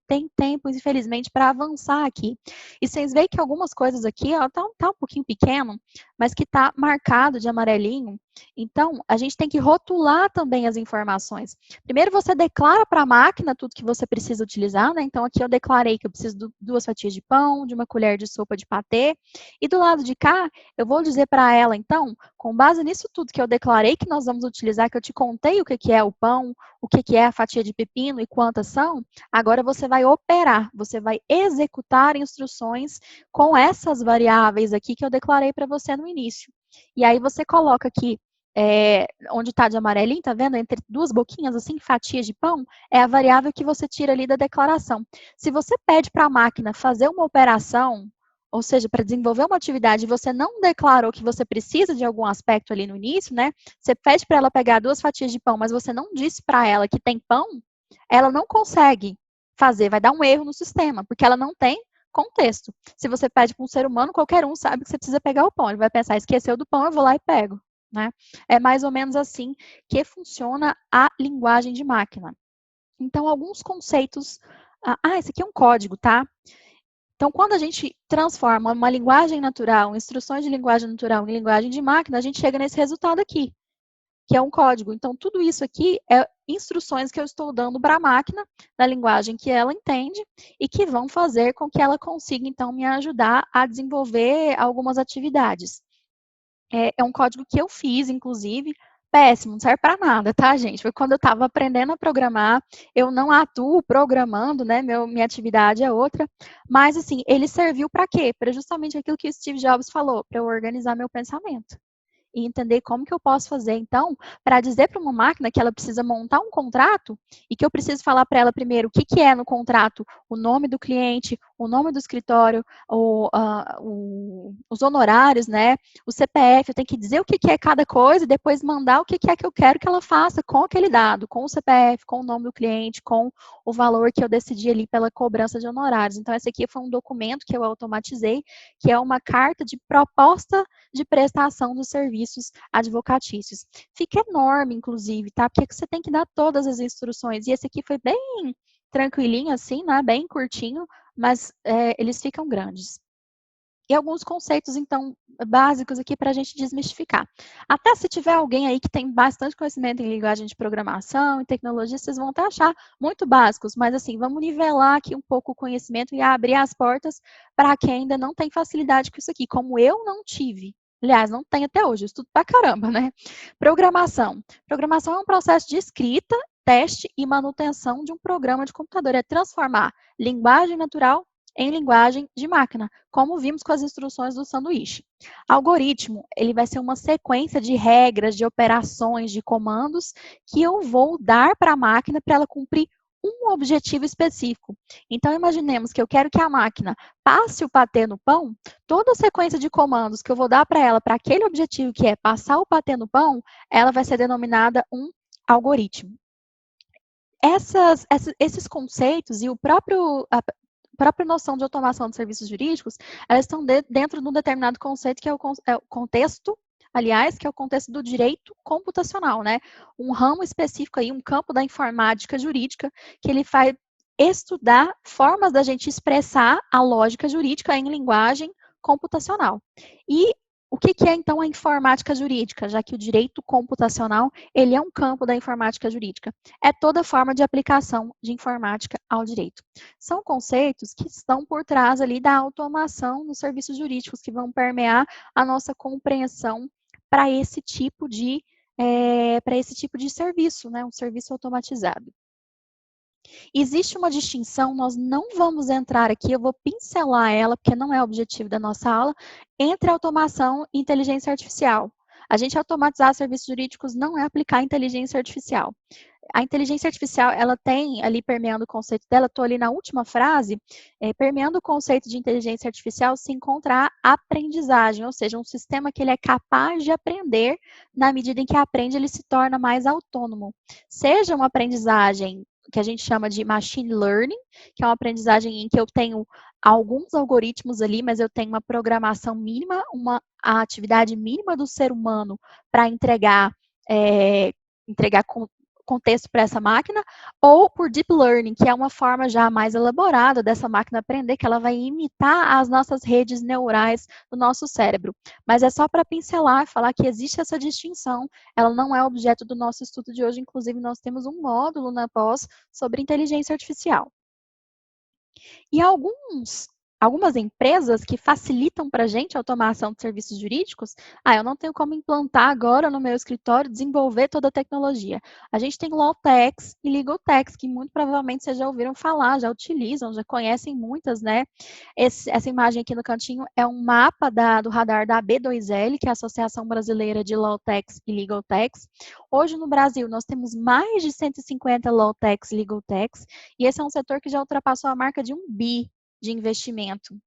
Speaker 1: tem tempo, infelizmente, para avançar aqui. E vocês veem que algumas coisas aqui, ó, tá um pouquinho pequeno, mas que tá marcado de amarelinho. Então, a gente tem que rotular também as informações. Primeiro, você declara para a máquina tudo que você precisa utilizar, né? Então, aqui eu declarei que eu preciso de 2 fatias de pão, de uma colher de sopa de patê. E do lado de cá, eu vou dizer para ela, então, com base nisso tudo que eu declarei que nós vamos utilizar, que eu te contei o que é o pão, o que é a fatia de pepino e quantas são, agora você vai operar, você vai executar instruções com essas variáveis aqui que eu declarei para você no início. E aí você coloca aqui, onde está de amarelinho, tá vendo? Entre 2 boquinhas, assim, fatias de pão, é a variável que você tira ali da declaração. Se você pede para a máquina fazer uma operação, ou seja, para desenvolver uma atividade, você não declarou que você precisa de algum aspecto ali no início, né? Você pede para ela pegar 2 fatias de pão, mas você não disse para ela que tem pão, ela não consegue fazer, vai dar um erro no sistema, porque ela não tem contexto. Se você pede para um ser humano, qualquer um sabe que você precisa pegar o pão. Ele vai pensar, esqueceu do pão, eu vou lá e pego, né? É mais ou menos assim que funciona a linguagem de máquina. Então, alguns conceitos. Esse aqui é um código, tá? Então, quando a gente transforma uma linguagem natural, instruções de linguagem natural em linguagem de máquina, a gente chega nesse resultado aqui, que é um código. Então, tudo isso aqui é instruções que eu estou dando para a máquina, na linguagem que ela entende, e que vão fazer com que ela consiga, então, me ajudar a desenvolver algumas atividades. É um código que eu fiz, inclusive, péssimo, não serve para nada, tá, gente? Foi quando eu estava aprendendo a programar, eu não atuo programando, né? Minha atividade é outra, mas assim, ele serviu para quê? Para justamente aquilo que o Steve Jobs falou, para eu organizar meu pensamento e entender como que eu posso fazer, então, para dizer para uma máquina que ela precisa montar um contrato e que eu preciso falar para ela primeiro o que, que é no contrato, o nome do cliente, o nome do escritório, os honorários, né, o CPF, eu tenho que dizer o que, que é cada coisa e depois mandar o que, que é que eu quero que ela faça com aquele dado, com o CPF, com o nome do cliente, com o valor que eu decidi ali pela cobrança de honorários. Então, esse aqui foi um documento que eu automatizei, que é uma carta de proposta de prestação dos serviços advocatícios. Fica enorme, inclusive, tá? Porque você tem que dar todas as instruções. E esse aqui foi bem tranquilinho, assim, né? Bem curtinho, mas eles ficam grandes. E alguns conceitos, então, básicos aqui para a gente desmistificar. Até se tiver alguém aí que tem bastante conhecimento em linguagem de programação e tecnologia, vocês vão até achar muito básicos, mas assim, vamos nivelar aqui um pouco o conhecimento e abrir as portas para quem ainda não tem facilidade com isso aqui, como eu não tive. Aliás, não tem até hoje, eu estudo pra caramba, né? Programação. Programação é um processo de escrita, teste e manutenção de um programa de computador. É transformar linguagem natural em linguagem de máquina, como vimos com as instruções do sanduíche. Algoritmo, ele vai ser uma sequência de regras, de operações, de comandos que eu vou dar para a máquina para ela cumprir um objetivo específico. Então, imaginemos que eu quero que a máquina passe o patê no pão, toda a sequência de comandos que eu vou dar para ela para aquele objetivo que é passar o patê no pão, ela vai ser denominada um algoritmo. Esses conceitos e a própria noção de automação de serviços jurídicos, elas estão dentro de um determinado conceito que é o contexto, aliás, que é o contexto do direito computacional, né? Um ramo específico aí, um campo da informática jurídica, que ele vai estudar formas da gente expressar a lógica jurídica em linguagem computacional. E o que é, então, a informática jurídica, já que o direito computacional, ele é um campo da informática jurídica? É toda forma de aplicação de informática ao direito. São conceitos que estão por trás ali da automação nos serviços jurídicos, que vão permear a nossa compreensão para esse tipo de serviço, né? Um serviço automatizado. Existe uma distinção, nós não vamos entrar aqui, eu vou pincelar ela, porque não é o objetivo da nossa aula, entre automação e inteligência artificial. A gente automatizar serviços jurídicos não é aplicar inteligência artificial. A inteligência artificial, ela tem ali permeando o conceito dela, estou ali na última frase, permeando o conceito de inteligência artificial se encontra a aprendizagem, ou seja, um sistema que ele é capaz de aprender, na medida em que aprende, ele se torna mais autônomo. Seja uma aprendizagem que a gente chama de machine learning, que é uma aprendizagem em que eu tenho alguns algoritmos ali, mas eu tenho uma programação mínima, a atividade mínima do ser humano para entregar contexto para essa máquina, ou por deep learning, que é uma forma já mais elaborada dessa máquina aprender, que ela vai imitar as nossas redes neurais do nosso cérebro. Mas é só para pincelar e falar que existe essa distinção, ela não é objeto do nosso estudo de hoje, inclusive nós temos um módulo na pós sobre inteligência artificial. E algumas empresas que facilitam para a gente a automação de serviços jurídicos, eu não tenho como implantar agora no meu escritório, desenvolver toda a tecnologia. A gente tem Lawtex e Legaltex, que muito provavelmente vocês já ouviram falar, já utilizam, já conhecem muitas, né? Essa imagem aqui no cantinho é um mapa do radar da AB2L, que é a Associação Brasileira de Lawtex e Legaltex. Hoje no Brasil nós temos mais de 150 Lawtex e Legaltex, e esse é um setor que já ultrapassou a marca de 1 bi de investimento.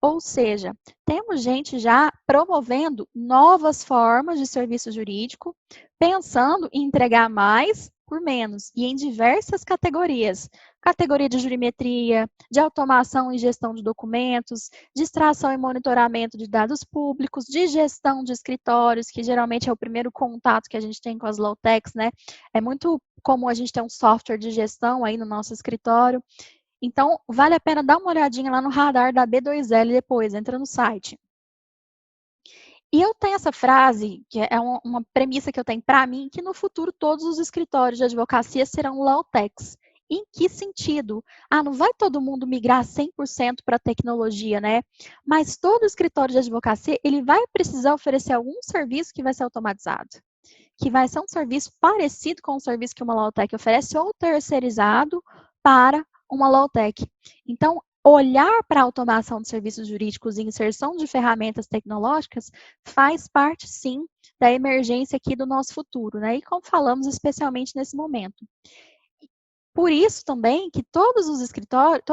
Speaker 1: Ou seja, temos gente já promovendo novas formas de serviço jurídico, pensando em entregar mais por menos, e em diversas categorias. Categoria de jurimetria, de automação e gestão de documentos, de extração e monitoramento de dados públicos, de gestão de escritórios, que geralmente é o primeiro contato que a gente tem com as Lawtex, né? É muito comum a gente ter um software de gestão aí no nosso escritório. Então, vale a pena dar uma olhadinha lá no radar da B2L depois, entra no site. E eu tenho essa frase, que é uma premissa que eu tenho para mim, que no futuro todos os escritórios de advocacia serão low-techs. Em que sentido? Não vai todo mundo migrar 100% para a tecnologia, né? Mas todo escritório de advocacia, ele vai precisar oferecer algum serviço que vai ser automatizado, que vai ser um serviço parecido com o serviço que uma low-tech oferece ou terceirizado para uma low-tech. Então, olhar para a automação de serviços jurídicos e inserção de ferramentas tecnológicas faz parte, sim, da emergência aqui do nosso futuro, né? E como falamos, especialmente nesse momento. Por isso também que todos os escritórios,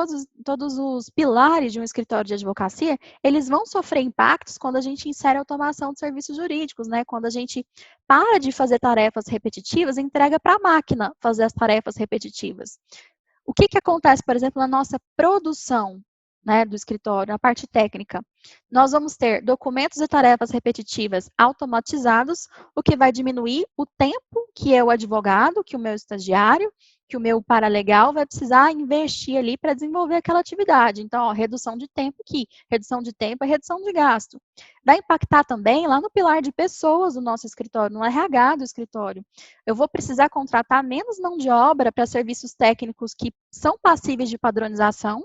Speaker 1: todos os pilares de um escritório de advocacia, eles vão sofrer impactos quando a gente insere automação de serviços jurídicos, né? Quando a gente para de fazer tarefas repetitivas e entrega para a máquina fazer as tarefas repetitivas. O que acontece, por exemplo, na nossa produção, né, do escritório, na parte técnica? Nós vamos ter documentos e tarefas repetitivas automatizados, o que vai diminuir o tempo que eu, advogado, que o meu estagiário, que o meu paralegal vai precisar investir ali para desenvolver aquela atividade. Então, redução de tempo aqui. Redução de tempo é redução de gasto. Vai impactar também lá no pilar de pessoas do nosso escritório, no RH do escritório. Eu vou precisar contratar menos mão de obra para serviços técnicos que são passíveis de padronização,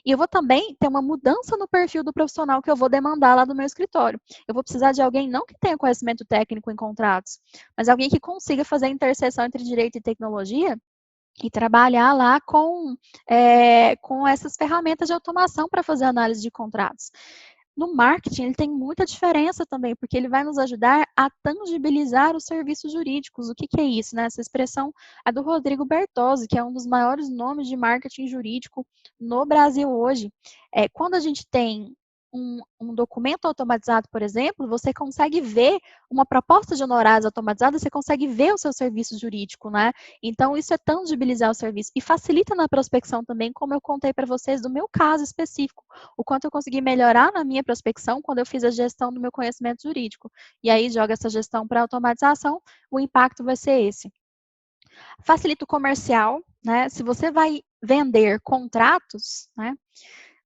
Speaker 1: e eu vou também ter uma mudança no perfil do profissional que eu vou demandar lá do meu escritório. Eu vou precisar de alguém não que tenha conhecimento técnico em contratos, mas alguém que consiga fazer a interseção entre direito e tecnologia e trabalhar lá com essas ferramentas de automação para fazer análise de contratos. No marketing, ele tem muita diferença também, porque ele vai nos ajudar a tangibilizar os serviços jurídicos. O que é isso, né? Essa expressão é do Rodrigo Bertozzi, que é um dos maiores nomes de marketing jurídico no Brasil hoje. Quando a gente tem um documento automatizado, por exemplo, você consegue ver uma proposta de honorários automatizada, você consegue ver o seu serviço jurídico, né? Então, isso é tangibilizar o serviço. E facilita na prospecção também, como eu contei para vocês do meu caso específico, o quanto eu consegui melhorar na minha prospecção quando eu fiz a gestão do meu conhecimento jurídico. E aí, joga essa gestão para automatização, o impacto vai ser esse. Facilita o comercial, né? Se você vai vender contratos, né?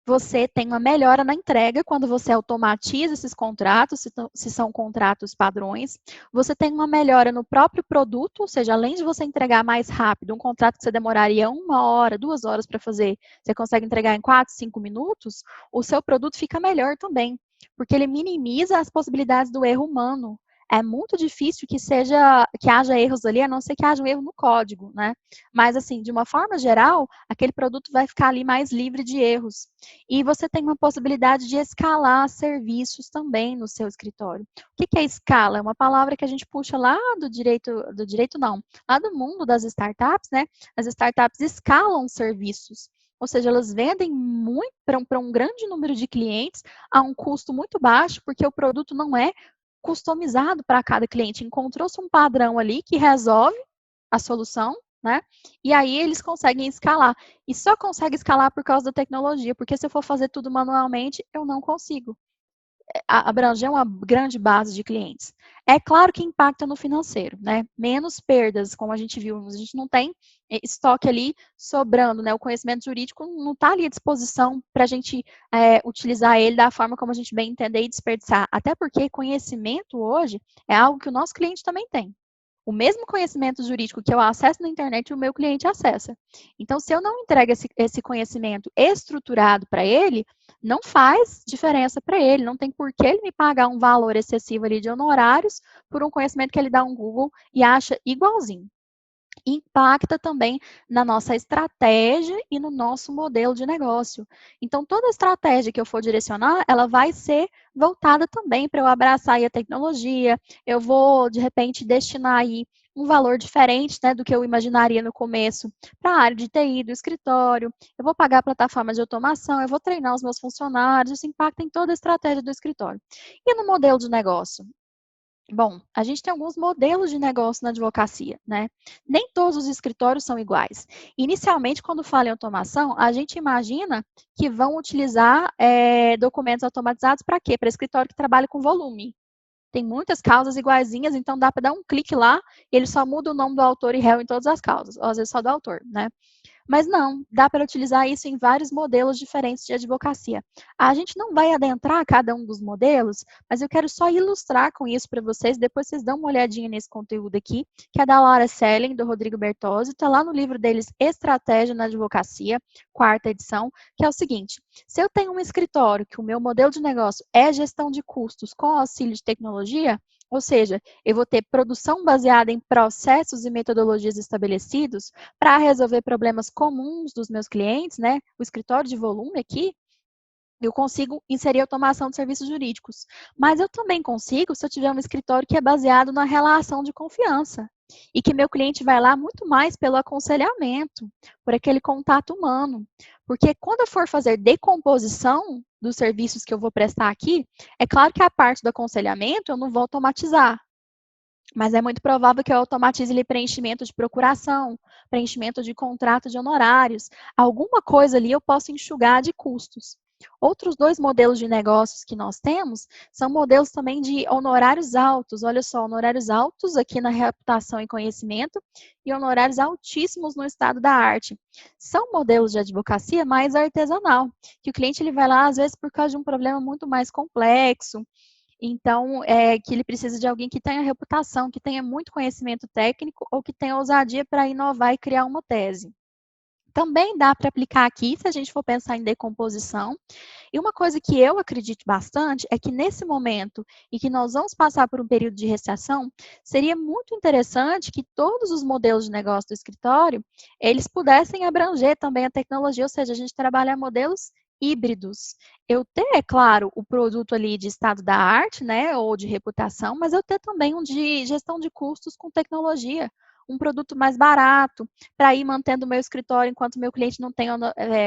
Speaker 1: Você tem uma melhora na entrega quando você automatiza esses contratos, se são contratos padrões. Você tem uma melhora no próprio produto, ou seja, além de você entregar mais rápido, um contrato que você demoraria 1 hora, 2 horas para fazer, você consegue entregar em 4, 5 minutos, o seu produto fica melhor também, porque ele minimiza as possibilidades do erro humano. É muito difícil que haja erros ali, a não ser que haja um erro no código, né? Mas, assim, de uma forma geral, aquele produto vai ficar ali mais livre de erros. E você tem uma possibilidade de escalar serviços também no seu escritório. O que é escala? É uma palavra que a gente puxa lá do direito não, lá do mundo das startups, né? As startups escalam serviços. Ou seja, elas vendem muito para um grande número de clientes a um custo muito baixo, porque o produto não é customizado para cada cliente. Encontrou-se um padrão ali que resolve a solução, né? E aí eles conseguem escalar. E só consegue escalar por causa da tecnologia, porque se eu for fazer tudo manualmente, eu não consigo abranger uma grande base de clientes. É claro que impacta no financeiro, né? Menos perdas, como a gente viu, a gente não tem estoque ali sobrando, né? O conhecimento jurídico não está ali à disposição para a gente utilizar ele da forma como a gente bem entender e desperdiçar. Até porque conhecimento hoje é algo que o nosso cliente também tem. O mesmo conhecimento jurídico que eu acesso na internet, o meu cliente acessa. Então, se eu não entrego esse conhecimento estruturado para ele, não faz diferença para ele, não tem por que ele me pagar um valor excessivo ali de honorários por um conhecimento que ele dá um Google e acha igualzinho. Impacta também na nossa estratégia e no nosso modelo de negócio. Então, toda estratégia que eu for direcionar, ela vai ser voltada também para eu abraçar aí a tecnologia, eu vou, de repente, destinar aí um valor diferente, né, do que eu imaginaria no começo para a área de TI do escritório, eu vou pagar plataformas de automação, eu vou treinar os meus funcionários, isso impacta em toda a estratégia do escritório. E no modelo de negócio? Bom, a gente tem alguns modelos de negócio na advocacia, né? Nem todos os escritórios são iguais. Inicialmente, quando fala em automação, a gente imagina que vão utilizar documentos automatizados para quê? Para escritório que trabalha com volume. Tem muitas causas iguaizinhas, então dá para dar um clique lá e ele só muda o nome do autor e réu em todas as causas, ou às vezes só do autor, né? Mas não, dá para utilizar isso em vários modelos diferentes de advocacia. A gente não vai adentrar cada um dos modelos, mas eu quero só ilustrar com isso para vocês, depois vocês dão uma olhadinha nesse conteúdo aqui, que é da Laura Selling, do Rodrigo Bertozzi, está lá no livro deles Estratégia na Advocacia, quarta edição, que é o seguinte: se eu tenho um escritório que o meu modelo de negócio é gestão de custos com auxílio de tecnologia, ou seja, eu vou ter produção baseada em processos e metodologias estabelecidos para resolver problemas comuns dos meus clientes, né? O escritório de volume aqui, eu consigo inserir automação de serviços jurídicos. Mas eu também consigo se eu tiver um escritório que é baseado na relação de confiança. E que meu cliente vai lá muito mais pelo aconselhamento, por aquele contato humano. Porque quando eu for fazer decomposição dos serviços que eu vou prestar aqui, é claro que a parte do aconselhamento eu não vou automatizar. Mas é muito provável que eu automatize ali preenchimento de procuração, preenchimento de contrato de honorários. Alguma coisa ali eu posso enxugar de custos. Outros dois modelos de negócios que nós temos são modelos também de honorários altos. Olha só, honorários altos aqui na reputação e conhecimento e honorários altíssimos no estado da arte. São modelos de advocacia mais artesanal, que o cliente ele vai lá às vezes por causa de um problema muito mais complexo. Então, que ele precisa de alguém que tenha reputação, que tenha muito conhecimento técnico ou que tenha ousadia para inovar e criar uma tese. Também dá para aplicar aqui, se a gente for pensar em decomposição. E uma coisa que eu acredito bastante é que nesse momento em que nós vamos passar por um período de recessão, seria muito interessante que todos os modelos de negócio do escritório, eles pudessem abranger também a tecnologia, ou seja, a gente trabalhar modelos híbridos. Eu ter, é claro, o produto ali de estado da arte, né, ou de reputação, mas eu ter também um de gestão de custos com tecnologia, um produto mais barato, para ir mantendo o meu escritório enquanto meu cliente não tem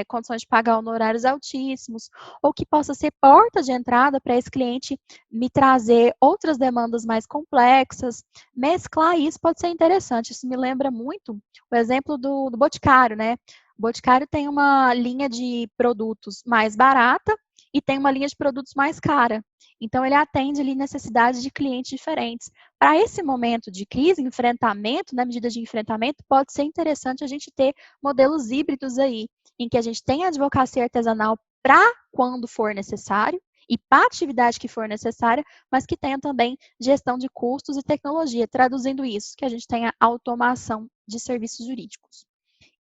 Speaker 1: condições de pagar honorários altíssimos, ou que possa ser porta de entrada para esse cliente me trazer outras demandas mais complexas. Mesclar isso pode ser interessante. Isso me lembra muito o exemplo do Boticário, né? O Boticário tem uma linha de produtos mais barata e tem uma linha de produtos mais cara. Então, ele atende ali necessidades de clientes diferentes. Para esse momento de crise, enfrentamento, na medida de enfrentamento, pode ser interessante a gente ter modelos híbridos aí, em que a gente tem a advocacia artesanal para quando for necessário e para a atividade que for necessária, mas que tenha também gestão de custos e tecnologia, traduzindo isso, que a gente tenha automação de serviços jurídicos.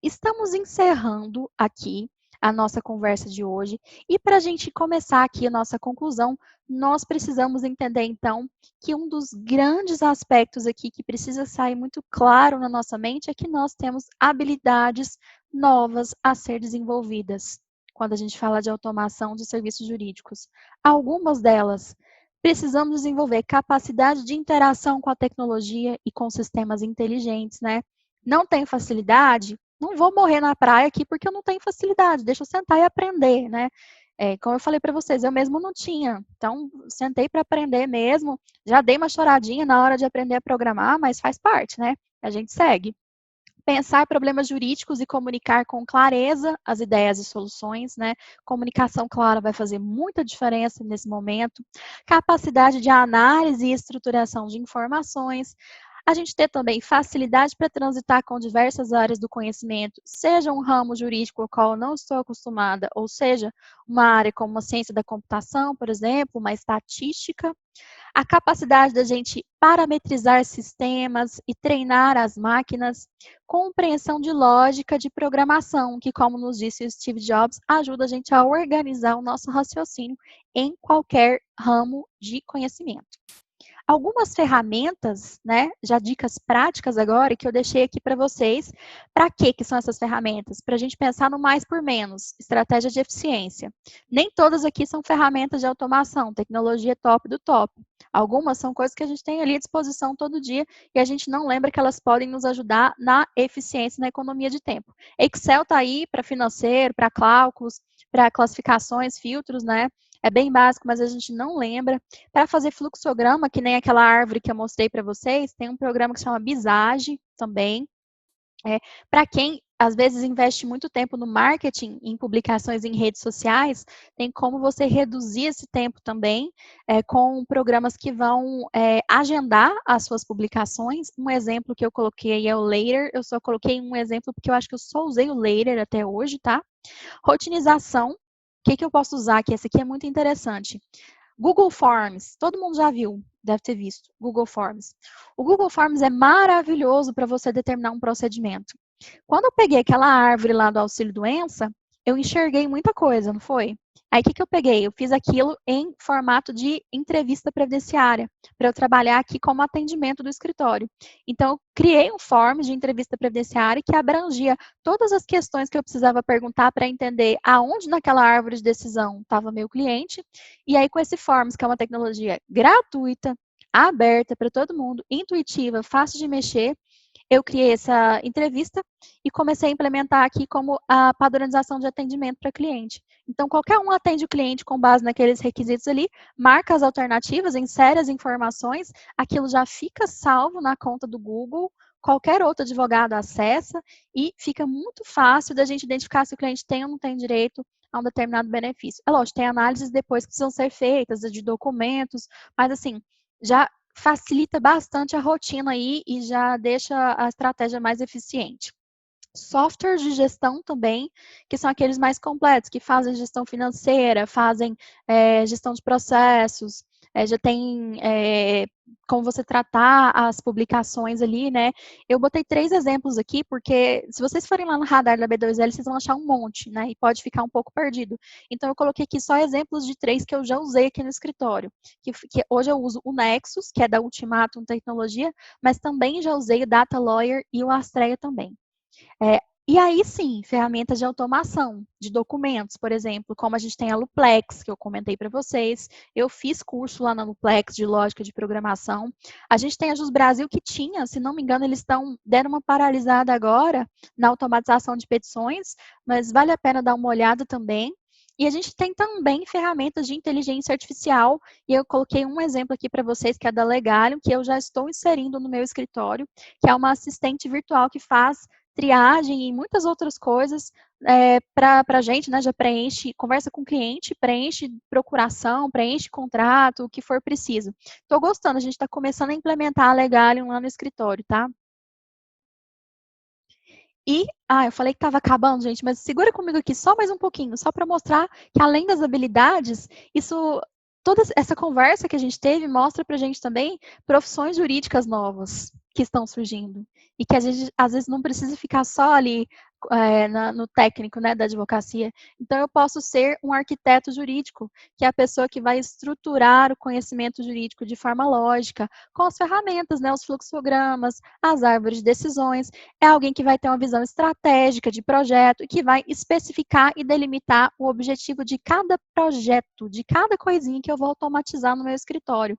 Speaker 1: Estamos encerrando aqui a nossa conversa de hoje e para a gente começar aqui a nossa conclusão, nós precisamos entender então que um dos grandes aspectos aqui que precisa sair muito claro na nossa mente é que nós temos habilidades novas a ser desenvolvidas quando a gente fala de automação de serviços jurídicos. Algumas delas precisamos desenvolver capacidade de interação com a tecnologia e com sistemas inteligentes, né? Não tem facilidade? Não vou morrer na praia aqui porque eu não tenho facilidade, deixa eu sentar e aprender, né? Como eu falei para vocês, eu mesmo não tinha, então sentei para aprender mesmo, já dei uma choradinha na hora de aprender a programar, mas faz parte, né? A gente segue. Pensar problemas jurídicos e comunicar com clareza as ideias e soluções, né? Comunicação clara vai fazer muita diferença nesse momento. Capacidade de análise e estruturação de informações. A gente ter também facilidade para transitar com diversas áreas do conhecimento, seja um ramo jurídico ao qual eu não estou acostumada, ou seja, uma área como a ciência da computação, por exemplo, uma estatística. A capacidade da gente parametrizar sistemas e treinar as máquinas, compreensão de lógica de programação, que, como nos disse o Steve Jobs, ajuda a gente a organizar o nosso raciocínio em qualquer ramo de conhecimento. Algumas ferramentas, né, já dicas práticas agora, que eu deixei aqui para vocês. Para que são essas ferramentas? Para a gente pensar no mais por menos, estratégia de eficiência. Nem todas aqui são ferramentas de automação, tecnologia top do top. Algumas são coisas que a gente tem ali à disposição todo dia e a gente não lembra que elas podem nos ajudar na eficiência, na economia de tempo. Excel está aí para financeiro, para cálculos, para classificações, filtros, né? É bem básico, mas a gente não lembra. Para fazer fluxograma, que nem aquela árvore que eu mostrei para vocês, tem um programa que se chama Visage também. Para quem às vezes investe muito tempo no marketing, em publicações em redes sociais, tem como você reduzir esse tempo também com programas que vão agendar as suas publicações. Um exemplo que eu coloquei aí é o Later, eu só coloquei um exemplo porque eu acho que eu só usei o Later até hoje, tá? Rotinização, o que, que eu posso usar aqui? Esse aqui é muito interessante. Google Forms, todo mundo já viu, deve ter visto, Google Forms. O Google Forms é maravilhoso para você determinar um procedimento. Quando eu peguei aquela árvore lá do auxílio-doença, eu enxerguei muita coisa, não foi? Aí, o que, que eu peguei? Eu fiz aquilo em formato de entrevista previdenciária, para eu trabalhar aqui como atendimento do escritório. Então, eu criei um form de entrevista previdenciária que abrangia todas as questões que eu precisava perguntar para entender aonde naquela árvore de decisão estava meu cliente. E aí, com esse Forms, que é uma tecnologia gratuita, aberta para todo mundo, intuitiva, fácil de mexer, eu criei essa entrevista e comecei a implementar aqui como a padronização de atendimento para cliente. Então, qualquer um atende o cliente com base naqueles requisitos ali, marca as alternativas, insere as informações, aquilo já fica salvo na conta do Google, qualquer outro advogado acessa e fica muito fácil da gente identificar se o cliente tem ou não tem direito a um determinado benefício. É lógico, tem análises depois que precisam ser feitas, de documentos, mas assim, já facilita bastante a rotina aí e já deixa a estratégia mais eficiente. Softwares de gestão também, que são aqueles mais completos, que fazem gestão financeira, fazem gestão de processos, já tem como você tratar as publicações ali, né? Eu botei 3 exemplos aqui, porque se vocês forem lá no radar da B2L, vocês vão achar um monte, né? E pode ficar um pouco perdido. Então, eu coloquei aqui só exemplos de 3 que eu já usei aqui no escritório. Que hoje eu uso o Nexus, que é da Ultimatum Tecnologia, mas também já usei o Data Lawyer e o Astrea também. E aí sim, ferramentas de automação de documentos, por exemplo, como a gente tem a Luplex, que eu comentei para vocês. Eu fiz curso lá na Luplex de lógica de programação. A gente tem a Jus Brasil que tinha, se não me engano, eles deram uma paralisada agora na automatização de petições, mas vale a pena dar uma olhada também. E a gente tem também ferramentas de inteligência artificial, e eu coloquei um exemplo aqui para vocês, que é da Legalium, que eu já estou inserindo no meu escritório, que é uma assistente virtual que faz triagem e muitas outras coisas para a gente, né? Já preenche, conversa com o cliente, preenche procuração, preenche contrato, o que for preciso. Estou gostando, a gente está começando a implementar a Legalium lá no escritório, tá? E, eu falei que estava acabando, gente, mas segura comigo aqui só mais um pouquinho, só para mostrar que além das habilidades, toda essa conversa que a gente teve mostra para a gente também profissões jurídicas novas que estão surgindo. E que a gente, às vezes, não precisa ficar só ali no técnico, né, da advocacia. Então, eu posso ser um arquiteto jurídico, que é a pessoa que vai estruturar o conhecimento jurídico de forma lógica, com as ferramentas, né, os fluxogramas, as árvores de decisões. É alguém que vai ter uma visão estratégica de projeto e que vai especificar e delimitar o objetivo de cada projeto, de cada coisinha que eu vou automatizar no meu escritório.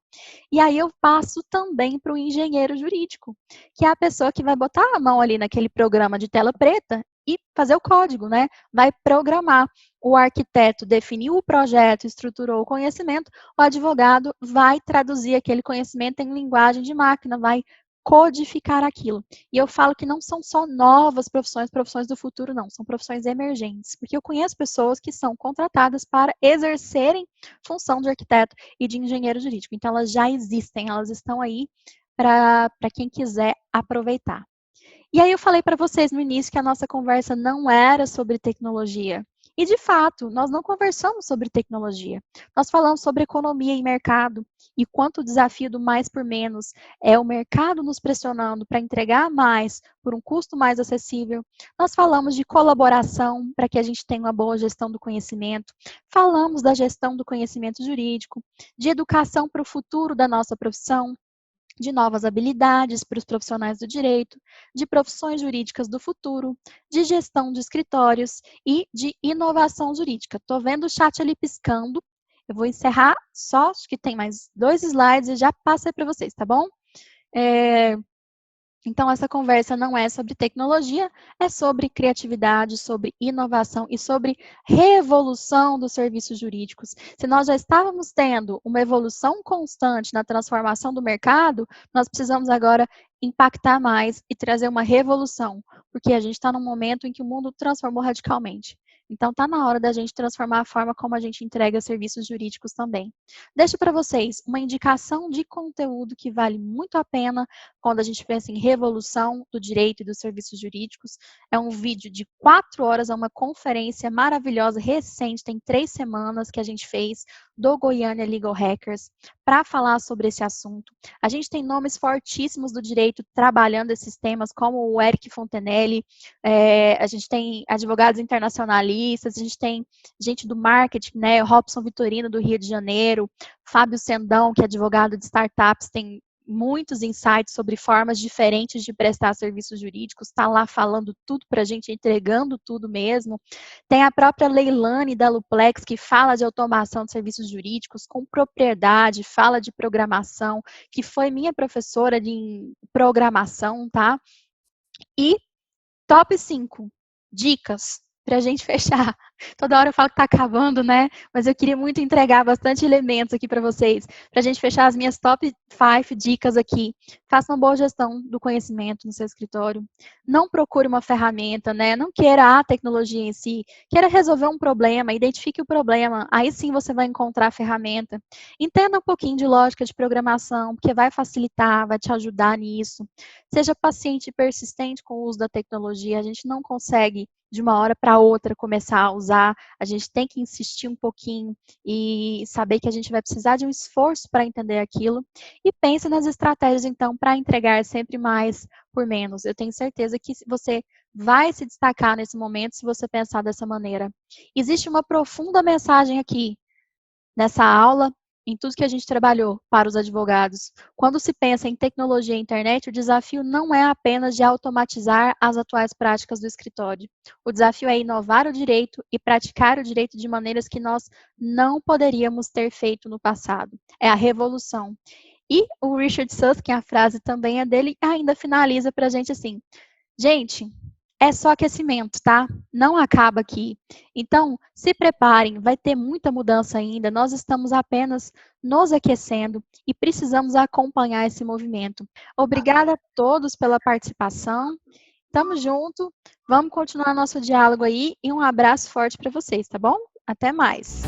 Speaker 1: E aí eu passo também para o engenheiro jurídico, que é a pessoa que vai botar a mão ali naquele programa de tela preta e fazer o código, né? Vai programar. O arquiteto definiu o projeto, estruturou o conhecimento, o advogado vai traduzir aquele conhecimento em linguagem de máquina, vai codificar aquilo. E eu falo que não são só novas profissões, profissões do futuro, não, são profissões emergentes, porque eu conheço pessoas que são contratadas para exercerem função de arquiteto e de engenheiro jurídico. Então, elas já existem, elas estão aí para quem quiser aproveitar. E aí eu falei para vocês no início que a nossa conversa não era sobre tecnologia. E, de fato, nós não conversamos sobre tecnologia. Nós falamos sobre economia e mercado e quanto o desafio do mais por menos é o mercado nos pressionando para entregar mais por um custo mais acessível. Nós falamos de colaboração para que a gente tenha uma boa gestão do conhecimento. Falamos da gestão do conhecimento jurídico, de educação para o futuro da nossa profissão, de novas habilidades para os profissionais do direito, de profissões jurídicas do futuro, de gestão de escritórios e de inovação jurídica. Estou vendo o chat ali piscando. Eu vou encerrar só, acho que tem mais 2 slides e já passei para vocês, tá bom? Então, essa conversa não é sobre tecnologia, é sobre criatividade, sobre inovação e sobre revolução dos serviços jurídicos. Se nós já estávamos tendo uma evolução constante na transformação do mercado, nós precisamos agora impactar mais e trazer uma revolução, porque a gente está num momento em que o mundo transformou radicalmente. Então, está na hora da gente transformar a forma como a gente entrega serviços jurídicos também. Deixo para vocês uma indicação de conteúdo que vale muito a pena quando a gente pensa em revolução do direito e dos serviços jurídicos. É um vídeo de 4 horas, é uma conferência maravilhosa, recente, tem 3 semanas que a gente fez, do Goiânia Legal Hackers, para falar sobre esse assunto. A gente tem nomes fortíssimos do direito trabalhando esses temas, como o Eric Fontenelle, a gente tem advogados internacionalistas, a gente tem gente do marketing, né, o Robson Vitorino, do Rio de Janeiro, Fábio Sendão, que é advogado de startups, tem muitos insights sobre formas diferentes de prestar serviços jurídicos, está lá falando tudo para a gente, entregando tudo mesmo. Tem a própria Leilane da Luplex, que fala de automação de serviços jurídicos com propriedade, fala de programação, que foi minha professora de programação, tá? E top 5 dicas para a gente fechar. Toda hora eu falo que está acabando, né? Mas eu queria muito entregar bastante elementos aqui para vocês, para a gente fechar as minhas top 5 dicas aqui. Faça uma boa gestão do conhecimento no seu escritório. Não procure uma ferramenta, né? Não queira a tecnologia em si. Queira resolver um problema, identifique o problema. Aí sim você vai encontrar a ferramenta. Entenda um pouquinho de lógica de programação, porque vai facilitar, vai te ajudar nisso. Seja paciente e persistente com o uso da tecnologia. A gente não consegue de uma hora para outra começar a usar, a gente tem que insistir um pouquinho e saber que a gente vai precisar de um esforço para entender aquilo e pense nas estratégias então para entregar sempre mais por menos. Eu tenho certeza que você vai se destacar nesse momento se você pensar dessa maneira. Existe uma profunda mensagem aqui nessa aula, em tudo que a gente trabalhou para os advogados. Quando se pensa em tecnologia e internet, o desafio não é apenas de automatizar as atuais práticas do escritório. O desafio é inovar o direito e praticar o direito de maneiras que nós não poderíamos ter feito no passado. É a revolução. E o Richard Susskind, a frase também é dele, ainda finaliza para a gente assim, gente, é só aquecimento, tá? Não acaba aqui. Então, se preparem, vai ter muita mudança ainda. Nós estamos apenas nos aquecendo e precisamos acompanhar esse movimento. Obrigada a todos pela participação. Tamo junto. Vamos continuar nosso diálogo aí e um abraço forte para vocês, tá bom? Até mais.